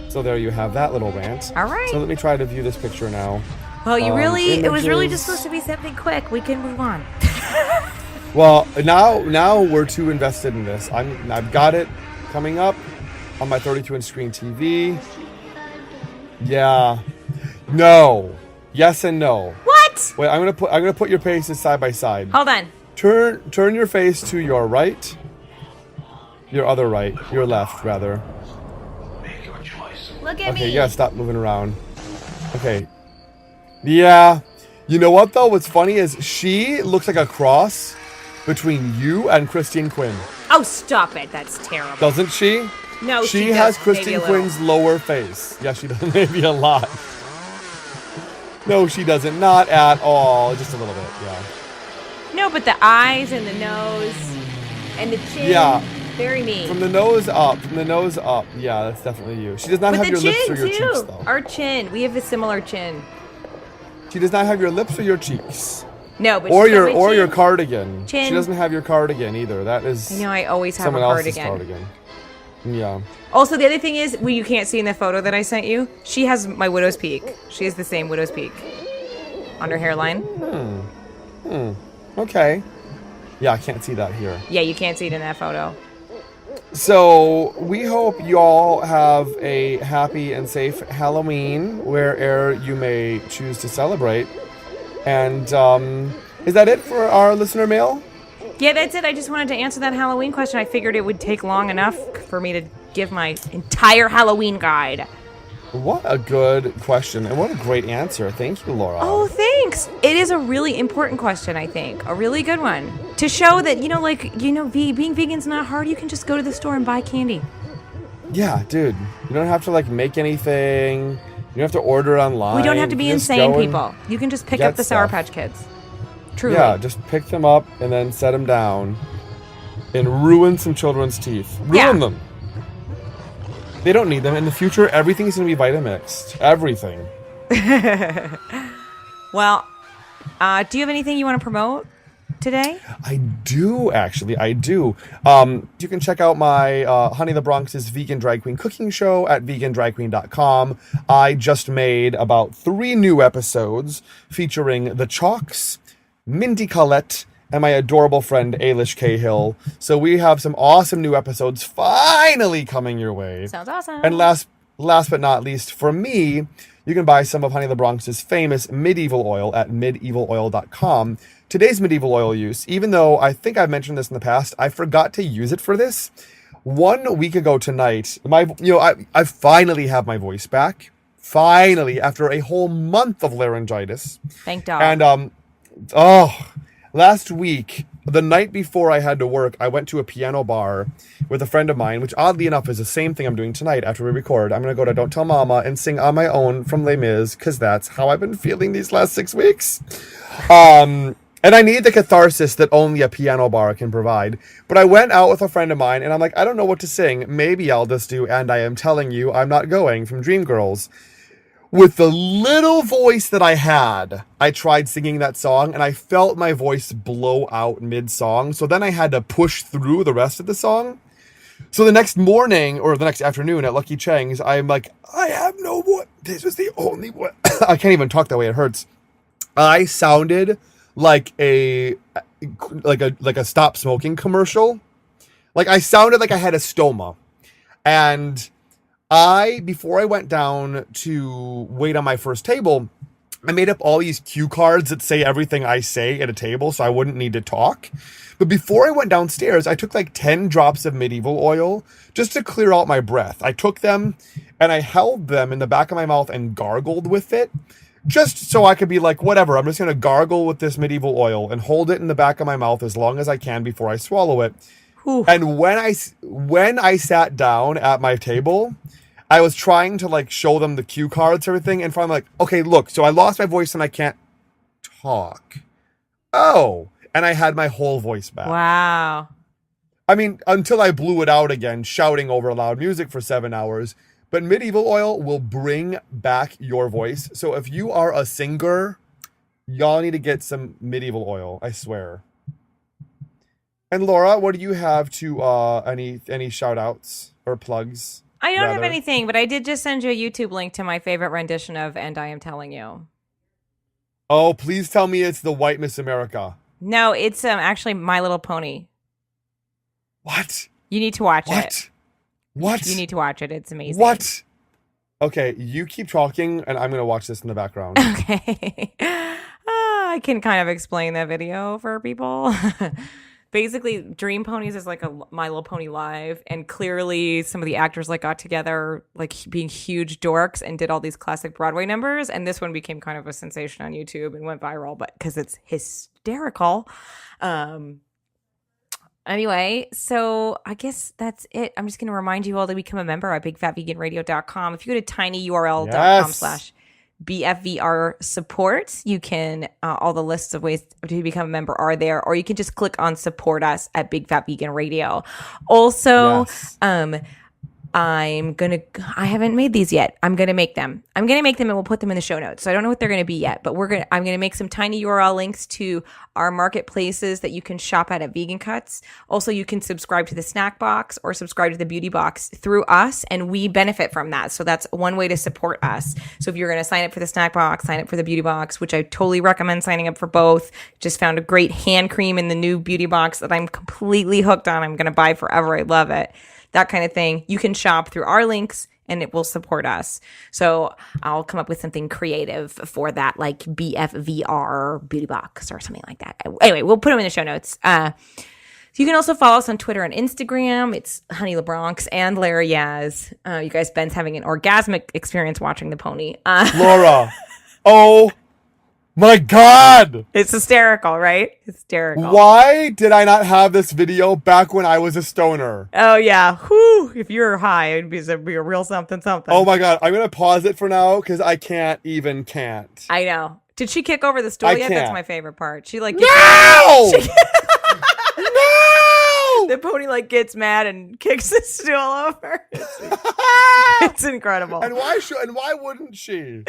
So there you have that little rant. All right. So let me try to view this picture now. Well, it was really images. just supposed to be something quick. We can move on. Well, now we're too invested in this. I've got it coming up on my 32-inch screen TV. Yeah. No. Yes and no. What? Wait, I'm gonna put your faces side by side. Hold on. Turn your face to your right. Your other right. Your left, rather. Look at Okay, me. you gotta stop moving around. Okay. Yeah. You know what, though? What's funny is she looks like a cross between you and Christine Quinn. Oh, stop it. That's terrible. Doesn't she? No, She does. has Maybe Christine a little. Quinn's lower face. Yeah, she does. Maybe a lot. No, she doesn't. Not at all. Just a little bit, yeah. No, but the eyes and the nose and the chin. Yeah. Very mean. From the nose up. Yeah, that's definitely you. She does not But have the your lips chin, or your too. cheeks, though. Our chin. We have a similar chin. She does not have your lips or your cheeks. No, but Or she's got my your chin. cardigan. Chin. She doesn't have your cardigan either. That is I always have someone a else's cardigan. cardigan. Yeah. Also, the other thing is, you can't see in the photo that I sent you, she has my widow's peak. She has the same widow's peak on her hairline. Okay. Yeah, I can't see that here. Yeah, you can't see it in that photo. So we hope you all have a happy and safe Halloween wherever you may choose to celebrate. And is that it for our listener mail? Yeah, that's it. I just wanted to answer that Halloween question. I figured it would take long enough for me to give my entire Halloween guide. What a good question, and what a great answer. Thank you, Laura. Oh, thanks. It is a really important question, I think. A really good one. To show that, being vegan's not hard. You can just go to the store and buy candy. Yeah, dude. You don't have to, make anything. You don't have to order online. We don't have to be You just insane go and people. You can just pick get up the Sour stuff. Patch Kids. Truly. Yeah, just pick them up and then set them down and ruin some children's teeth. Ruin Yeah. them. They don't need them. In the future, everything's going to be Vitamixed. Everything. Well, do you have anything you want to promote today? I do, actually. I do. You can check out my Honey the Bronx's Vegan Drag Queen cooking show at vegandragqueen.com. I just made about 3 new episodes featuring the Chalks, Mindy Collette, and my adorable friend Ailish Cahill. So we have some awesome new episodes finally coming your way. Sounds awesome. And last but not least, for me, you can buy some of Honey the Bronx's famous medieval oil at medievaloil.com. Today's medieval oil use, even though I think I've mentioned this in the past, I forgot to use it for this. 1 week ago tonight, I finally have my voice back. Finally, after a whole month of laryngitis. Thank God. And last week, the night before I had to work, I went to a piano bar with a friend of mine, which oddly enough is the same thing I'm doing tonight after we record. I'm going to go to Don't Tell Mama and sing on my own from Les Mis, because that's how I've been feeling these last 6 weeks. And I need the catharsis that only a piano bar can provide. But I went out with a friend of mine, and I'm like, I don't know what to sing. Maybe I'll just do And I Am Telling You I'm Not Going from Dreamgirls. With the little voice that I had, I tried singing that song, and I felt my voice blow out mid-song. So then I had to push through the rest of the song. So the next morning, or the next afternoon at Lucky Cheng's, I'm like, I have no voice. This was the only one. I can't even talk that way. It hurts. I sounded like a stop smoking commercial. Like I sounded like I had a stoma. And before I went down to wait on my first table, I made up all these cue cards that say everything I say at a table so I wouldn't need to talk. But before I went downstairs, I took 10 drops of medieval oil just to clear out my breath. I took them and I held them in the back of my mouth and gargled with it. Just so I could be like, whatever, I'm just going to gargle with this medieval oil and hold it in the back of my mouth as long as I can before I swallow it. Whew. And when I sat down at my table, I was trying to show them the cue cards and everything, and finally okay, look, so I lost my voice and I can't talk. Oh, and I had my whole voice back. Wow. I mean, until I blew it out again, shouting over loud music for 7 hours. But medieval oil will bring back your voice. So if you are a singer, y'all need to get some medieval oil, I swear. And Laura, what do you have to any shout outs or plugs? I don't have anything, but I did just send you a YouTube link to my favorite rendition of And I Am Telling You. Oh, please tell me it's the White Miss America. No, it's actually My Little Pony. What? You need to watch it. What? You need to watch it. It's amazing. What? Okay, you keep talking, and I'm going to watch this in the background. Okay. I can kind of explain that video for people. Basically, Dream Ponies is like a My Little Pony live, and clearly some of the actors got together, being huge dorks, and did all these classic Broadway numbers. And this one became kind of a sensation on YouTube and went viral, but because it's hysterical. Anyway, so I guess that's it. I'm just going to remind you all to become a member at bigfatveganradio.com. If you go to tinyurl.com/BFVR support, you can, all the lists of ways to become a member are there, or you can just click on support us at Big Fat Vegan Radio. Also, Yes. I haven't made these yet. I'm going to make them and we'll put them in the show notes. So I don't know what they're going to be yet, but I'm going to make some tiny URL links to our marketplaces that you can shop at Vegan Cuts. Also, you can subscribe to the snack box or subscribe to the beauty box through us, and we benefit from that. So that's one way to support us. So if you're going to sign up for the snack box, sign up for the beauty box, which I totally recommend signing up for both. Just found a great hand cream in the new beauty box that I'm completely hooked on. I'm going to buy forever. I love it. That kind of thing. You can shop through our links and it will support us. So I'll come up with something creative for that, like BFVR beauty box or something like that. Anyway, we'll put them in the show notes. So you can also follow us on Twitter and Instagram. It's Honey LeBronx and Lara Yaz. You guys, Ben's having an orgasmic experience watching the pony. Laura. Oh my God. It's hysterical, right? Hysterical. Why did I not have this video back when I was a stoner? Oh, yeah. Whew. If you were high, it'd be a real something. Oh my God. I'm going to pause it for now because I can't. I know. Did she kick over the stool I yet? That's can't. my favorite part. She like... No! No! The pony like gets mad and kicks the stool over. It's incredible. And why wouldn't she?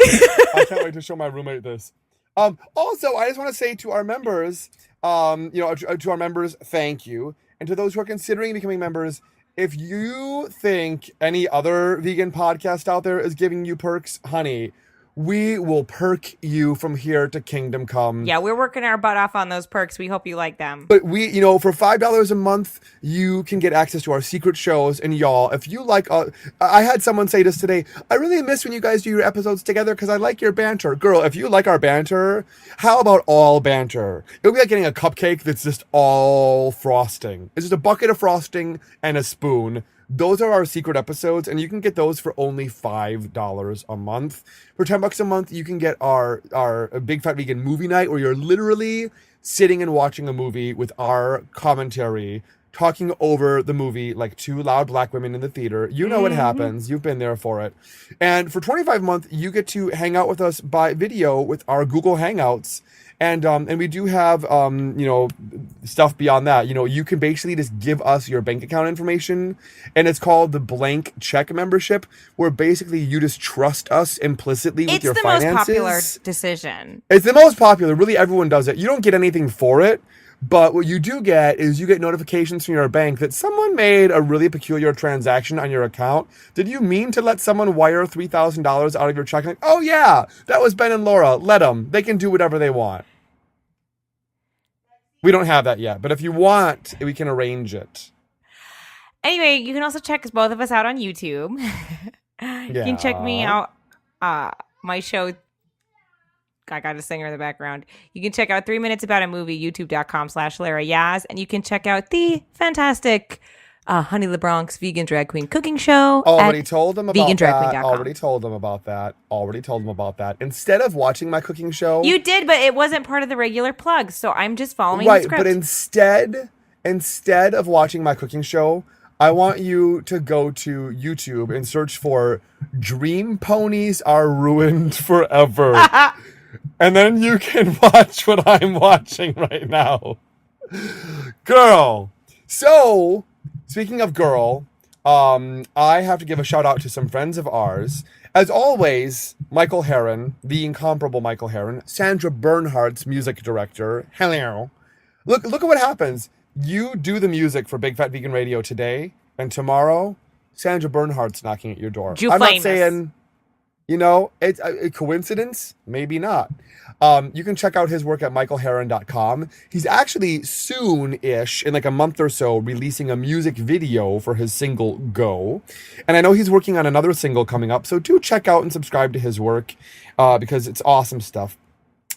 I can't wait to show my roommate this. Also, I just want to say to our members, to our members, thank you. And to those who are considering becoming members, if you think any other vegan podcast out there is giving you perks, honey, we will perk you from here to kingdom come. Yeah, we're working our butt off on those perks. We hope you like them. But we, for $5 a month, you can get access to our secret shows. And y'all, if you like, I had someone say this today, I really miss when you guys do your episodes together because I like your banter. Girl, if you like our banter, how about all banter? It would be like getting a cupcake that's just all frosting. It's just a bucket of frosting and a spoon. Those are our secret episodes, and you can get those for only $5 a month. For $10 a month, you can get our Big Fat Vegan movie night, where you're literally sitting and watching a movie with our commentary, talking over the movie like two loud black women in the theater. You know what happens. You've been there for it. And for $25 a month, you get to hang out with us by video with our Google Hangouts. And we do have, stuff beyond that. You can basically just give us your bank account information, and it's called the blank check membership, where basically you just trust us implicitly with your finances. It's the most popular decision. It's the most popular. Really, everyone does it. You don't get anything for it, but what you do get is you get notifications from your bank that someone made a really peculiar transaction on your account. Did you mean to let someone wire $3,000 out of your checking? Oh, yeah, that was Ben and Laura. Let them. They can do whatever they want. We don't have that yet, but if you want, we can arrange it. Anyway, you can also check both of us out on YouTube. You can check me out, my show. I got a singer in the background. You can check out 3 Minutes About a Movie, youtube.com/Lara Yaz. And you can check out the fantastic Honey LeBronx Vegan Drag Queen Cooking Show. Already told them about that. Already told them about that. Instead of watching my cooking show. You did, but it wasn't part of the regular plug. So I'm just following the script. But instead of watching my cooking show, I want you to go to YouTube and search for Dream Ponies Are Ruined Forever. And then you can watch what I'm watching right now. Girl. So, speaking of girl, I have to give a shout out to some friends of ours. As always, Michael Herrrn, the incomparable Michael Herrrn, Sandra Bernhardt's music director. Hello. Look at what happens. You do the music for Big Fat Vegan Radio today, and tomorrow, Sandra Bernhardt's knocking at your door. I'm not saying, it's a coincidence. Maybe not. You can check out his work at michaelherrrn.com. He's actually soon-ish, in like a month or so, releasing a music video for his single, Go. And I know he's working on another single coming up, so do check out and subscribe to his work, because it's awesome stuff.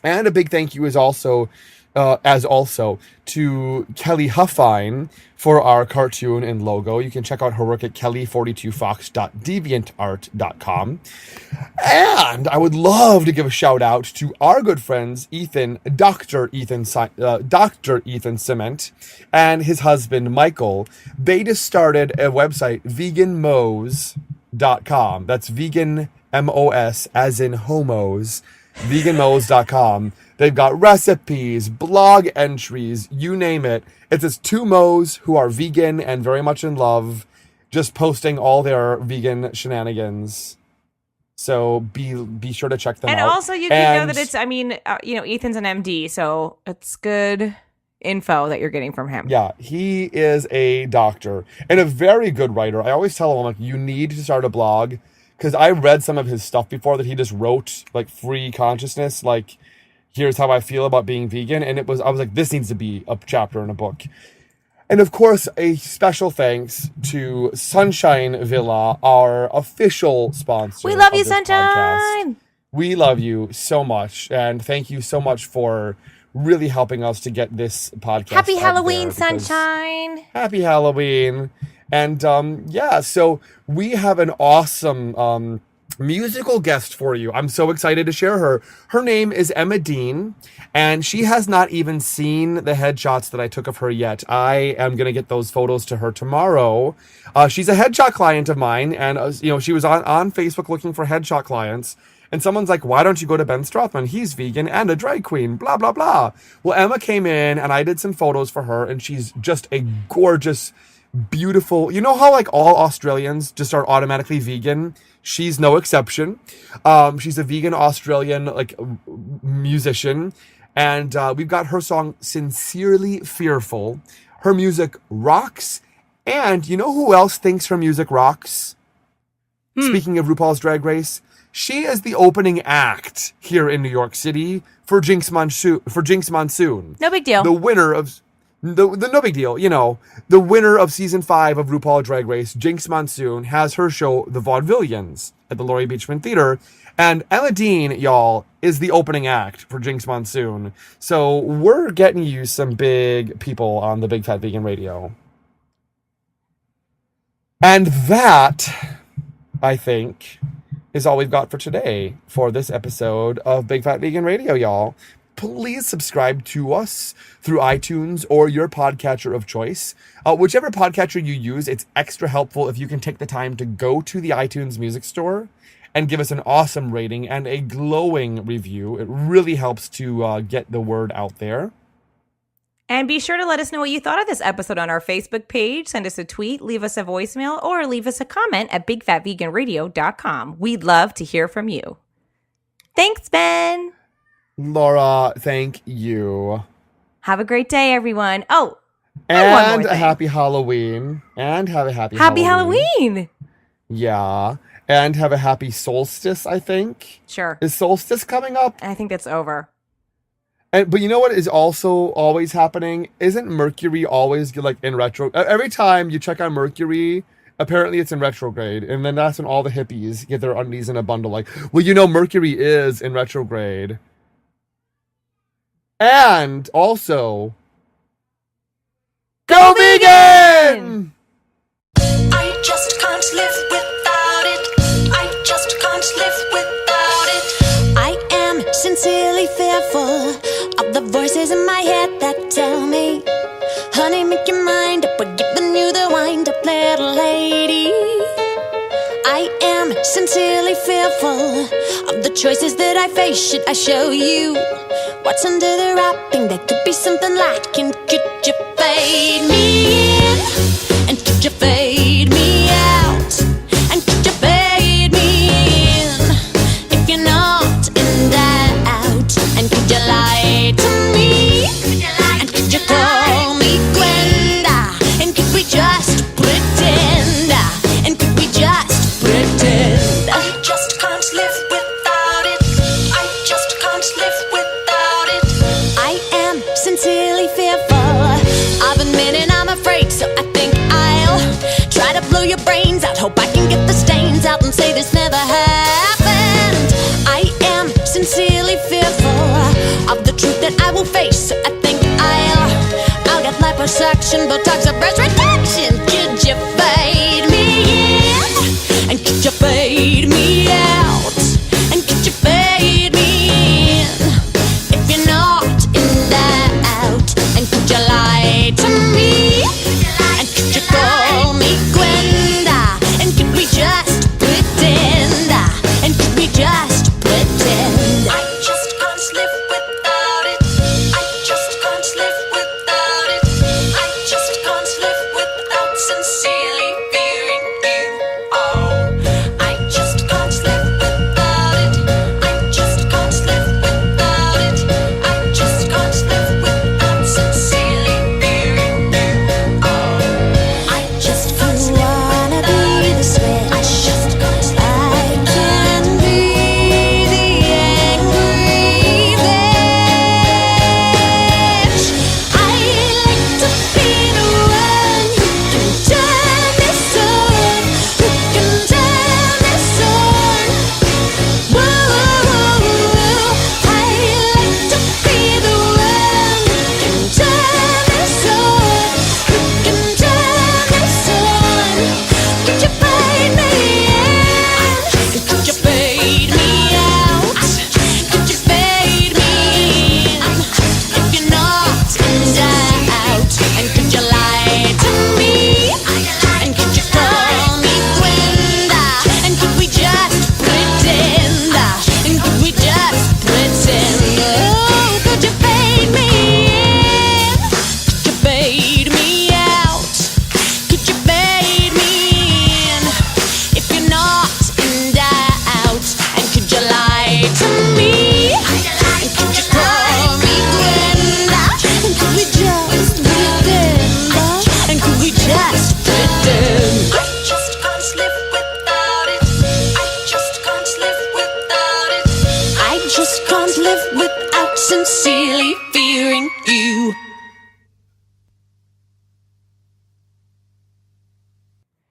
And a big thank you is also to Kelly Huffine for our cartoon and logo. You can check out her work at kelly42fox.deviantart.com. And I would love to give a shout out to our good friends, Dr. Ethan Cement, and his husband, Michael. They just started a website, veganmos.com. That's vegan, M-O-S, as in homos, veganmos.com. They've got recipes, blog entries, you name it. It's just two Mo's who are vegan and very much in love, just posting all their vegan shenanigans. So be sure to check them out. And also you can know that it's, Ethan's an MD, so it's good info that you're getting from him. Yeah, he is a doctor and a very good writer. I always tell him, you need to start a blog, because I read some of his stuff before that he just wrote, like Free Consciousness, like, here's how I feel about being vegan. And I was like, this needs to be a chapter in a book. And of course, a special thanks to Sunshine Villa, our official sponsor. We love you, Sunshine. Podcast. We love you so much. And thank you so much for really helping us to get this podcast Happy out Halloween, there because- sunshine. Happy Halloween. And yeah, so we have an awesome musical guest for you. I'm so excited to share her. Her name is Emma Dean, and she has not even seen the headshots that I took of her yet. I am going to get those photos to her tomorrow. She's a headshot client of mine, and she was on Facebook looking for headshot clients. And someone's like, why don't you go to Ben Strothman? He's vegan and a drag queen, blah, blah, blah. Well, Emma came in and I did some photos for her, and she's just a gorgeous, beautiful, you know how like all Australians just are automatically vegan? She's no exception. She's a vegan Australian like musician, and we've got her song Sincerely Fearful. Her music rocks, and you know who else thinks her music rocks? Speaking of RuPaul's Drag Race, she is the opening act here in New York City for Jinx Monsoon. No big deal. The winner of the no big deal, the winner of season 5 of RuPaul Drag Race, Jinx Monsoon, has her show The Vaudevillians at the Laurie Beachman Theater, and Emma Dean, y'all, is the opening act for Jinx Monsoon. So we're getting you some big people on the Big Fat Vegan Radio. And that, I think, is all we've got for today for this episode of Big Fat Vegan Radio, y'all. Please subscribe to us through iTunes or your podcatcher of choice. Whichever podcatcher you use, it's extra helpful if you can take the time to go to the iTunes Music Store and give us an awesome rating and a glowing review. It really helps to get the word out there. And be sure to let us know what you thought of this episode on our Facebook page. Send us a tweet, leave us a voicemail, or leave us a comment at bigfatveganradio.com. We'd love to hear from you. Thanks, Ben. Laura, thank you. Have a great day, everyone. Oh, And one more a thing. happy Halloween. And have a happy Halloween. Yeah. And have a happy solstice, I think. Sure. Is solstice coming up? I think that's over. But you know what is also always happening? Isn't Mercury always like in retro? Every time you check on Mercury, apparently it's in retrograde. And then that's when all the hippies get their undies in a bundle like, well, Mercury is in retrograde. And also, go vegan! I just can't live without it. I just can't live without it. I am sincerely fearful of the voices in my head that tell me, honey, make your mind up. We're giving you the wind up, little lady. I am sincerely fearful of the choices that I face. Should I show you what's under the wrapping? There could be something lacking. Could you fade me in? And could you fade me out? And could you fade me in? If you're not in doubt, and could you lie to me? And could you call me Gwenda? And could we just pretend? And could we just pretend? I just can't live without it. I just can't live without it. I am sincerely fearful of admitting I'm afraid, so I think I'll try to blow your brains out. Hope I can get the stains out and say this never happened. I am sincerely fearful of the truth that I will face, so I think I'll get liposuction, Botox, or breast reduction. Could you fade me in? And could you fade me out? And could you fade me in? If you're not in doubt, and could you lie to me? And could you call me Gwenda? And could we just pretend? And could we just pretend? I just can't live without it. I just can't live without it. I just can't live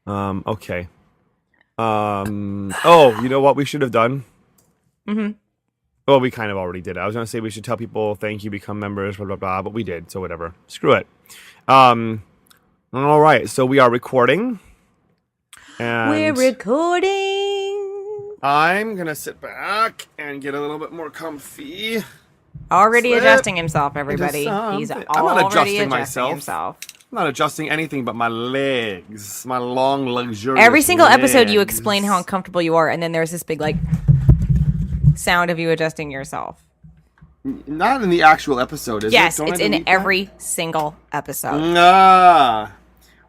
Okay. Oh, you know what we should have done? Mm-hmm. Well, we kind of already did it. I was going to say we should tell people thank you, become members, blah, blah, blah, but we did, so whatever. Screw it. All right, so we are recording. And We're recording. I'm going to sit back and get a little bit more comfy. Already Slip adjusting himself, everybody. into He's something. already I'm not adjusting adjusting myself. himself. I'm not adjusting anything but my legs. My long, luxurious Every single episode, you legs. explain how uncomfortable you are, and then there's this big, like, sound of you adjusting yourself. Not in the actual episode, is Yes, it? Don't I it's in delete that? every single episode. Ah.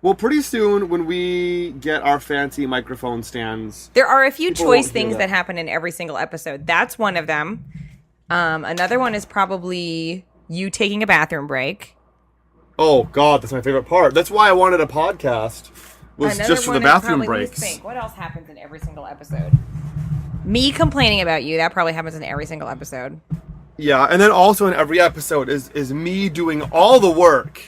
Well, pretty soon when we get our fancy microphone stands, There are a few People won't choice hear things that. that happen in every single episode. That's one of them. Another one is probably you taking a bathroom break. oh god, that's my favorite part. That's why I wanted a podcast. Was Another just for the one is bathroom probably, let me breaks. think, what else happens in every single episode? Me complaining about you. That probably happens in every single episode. Yeah, and then also in every episode is me doing all the work.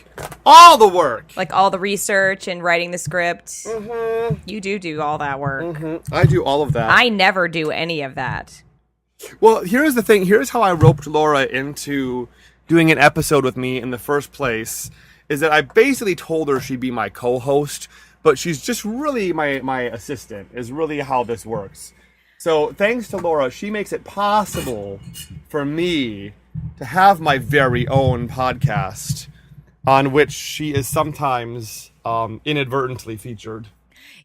All the work. Like all the research and writing the script. Mm-hmm. You do all that work. I do all of that. I never do any of that. Well, here's the thing. Here's how I roped Laura into doing an episode with me in the first place, is that I basically told her she'd be my co-host, but she's just really my assistant, is really how this works. So thanks to Laura, she makes it possible for me to have my very own podcast on which she is sometimes inadvertently featured.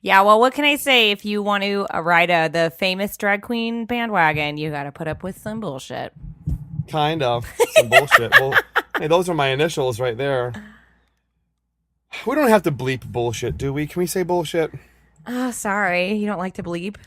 Yeah, well, what can I say? If you want to ride the famous drag queen bandwagon, you got to put up with some bullshit. Kind of. Some bullshit. Well, hey, those are my initials right there. We don't have to bleep bullshit, do we? Can we say bullshit? Oh, sorry. You don't like to bleep?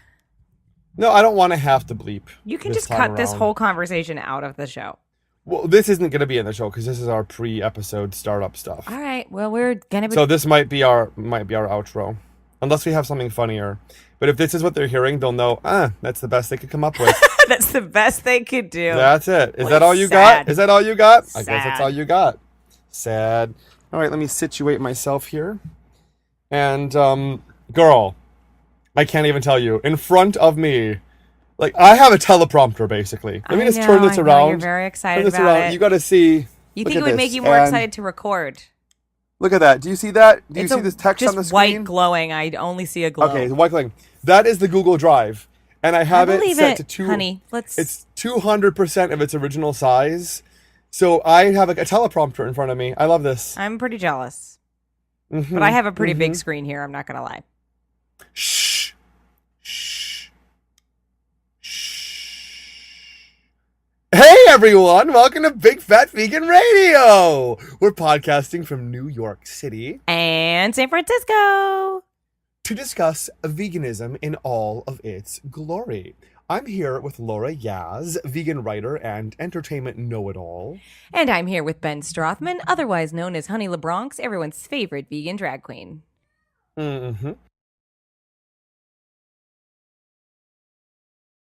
No, I don't want to have to bleep. You can this just time cut this around. whole conversation out of the show. Well, this isn't going to be in the show because this is our pre-episode startup stuff. All right. Well, we're going to be... So this might be our outro, unless we have something funnier. But if this is what they're hearing, they'll know. That's the best they could come up with. That's the best they could do. That's it. Is Boy, that all you sad. got? Is that all you got? I guess Sad. that's all you got. Sad. All right, let me situate myself here. And, girl, I can't even tell you. In front of me, like, I have a teleprompter, basically. Let me just turn this around. You're very excited Turn this about around. it. You got to see. You Look think at it would this. make you more And excited to record? Look at that. Do you see that? Do you It's see this text just on the screen? white glowing. I only see a glow. Okay, white glowing. That is the Google Drive. And I have it believe set it, to two. honey. Let's- It's 200% of its original size. So I have a teleprompter in front of me. I love this. I'm pretty jealous. Mhm, But I have a pretty big mhm. screen here. I'm not going to lie. Shh. Shh. Shh. Hey everyone, welcome to Big Fat Vegan Radio. We're podcasting from New York City And San Francisco. to discuss veganism in all of its glory. I'm here with Laura Yaz, vegan writer and entertainment know-it-all. And I'm here with Ben Strothman, otherwise known as Honey LeBronx, everyone's favorite vegan drag queen. Mm-hmm.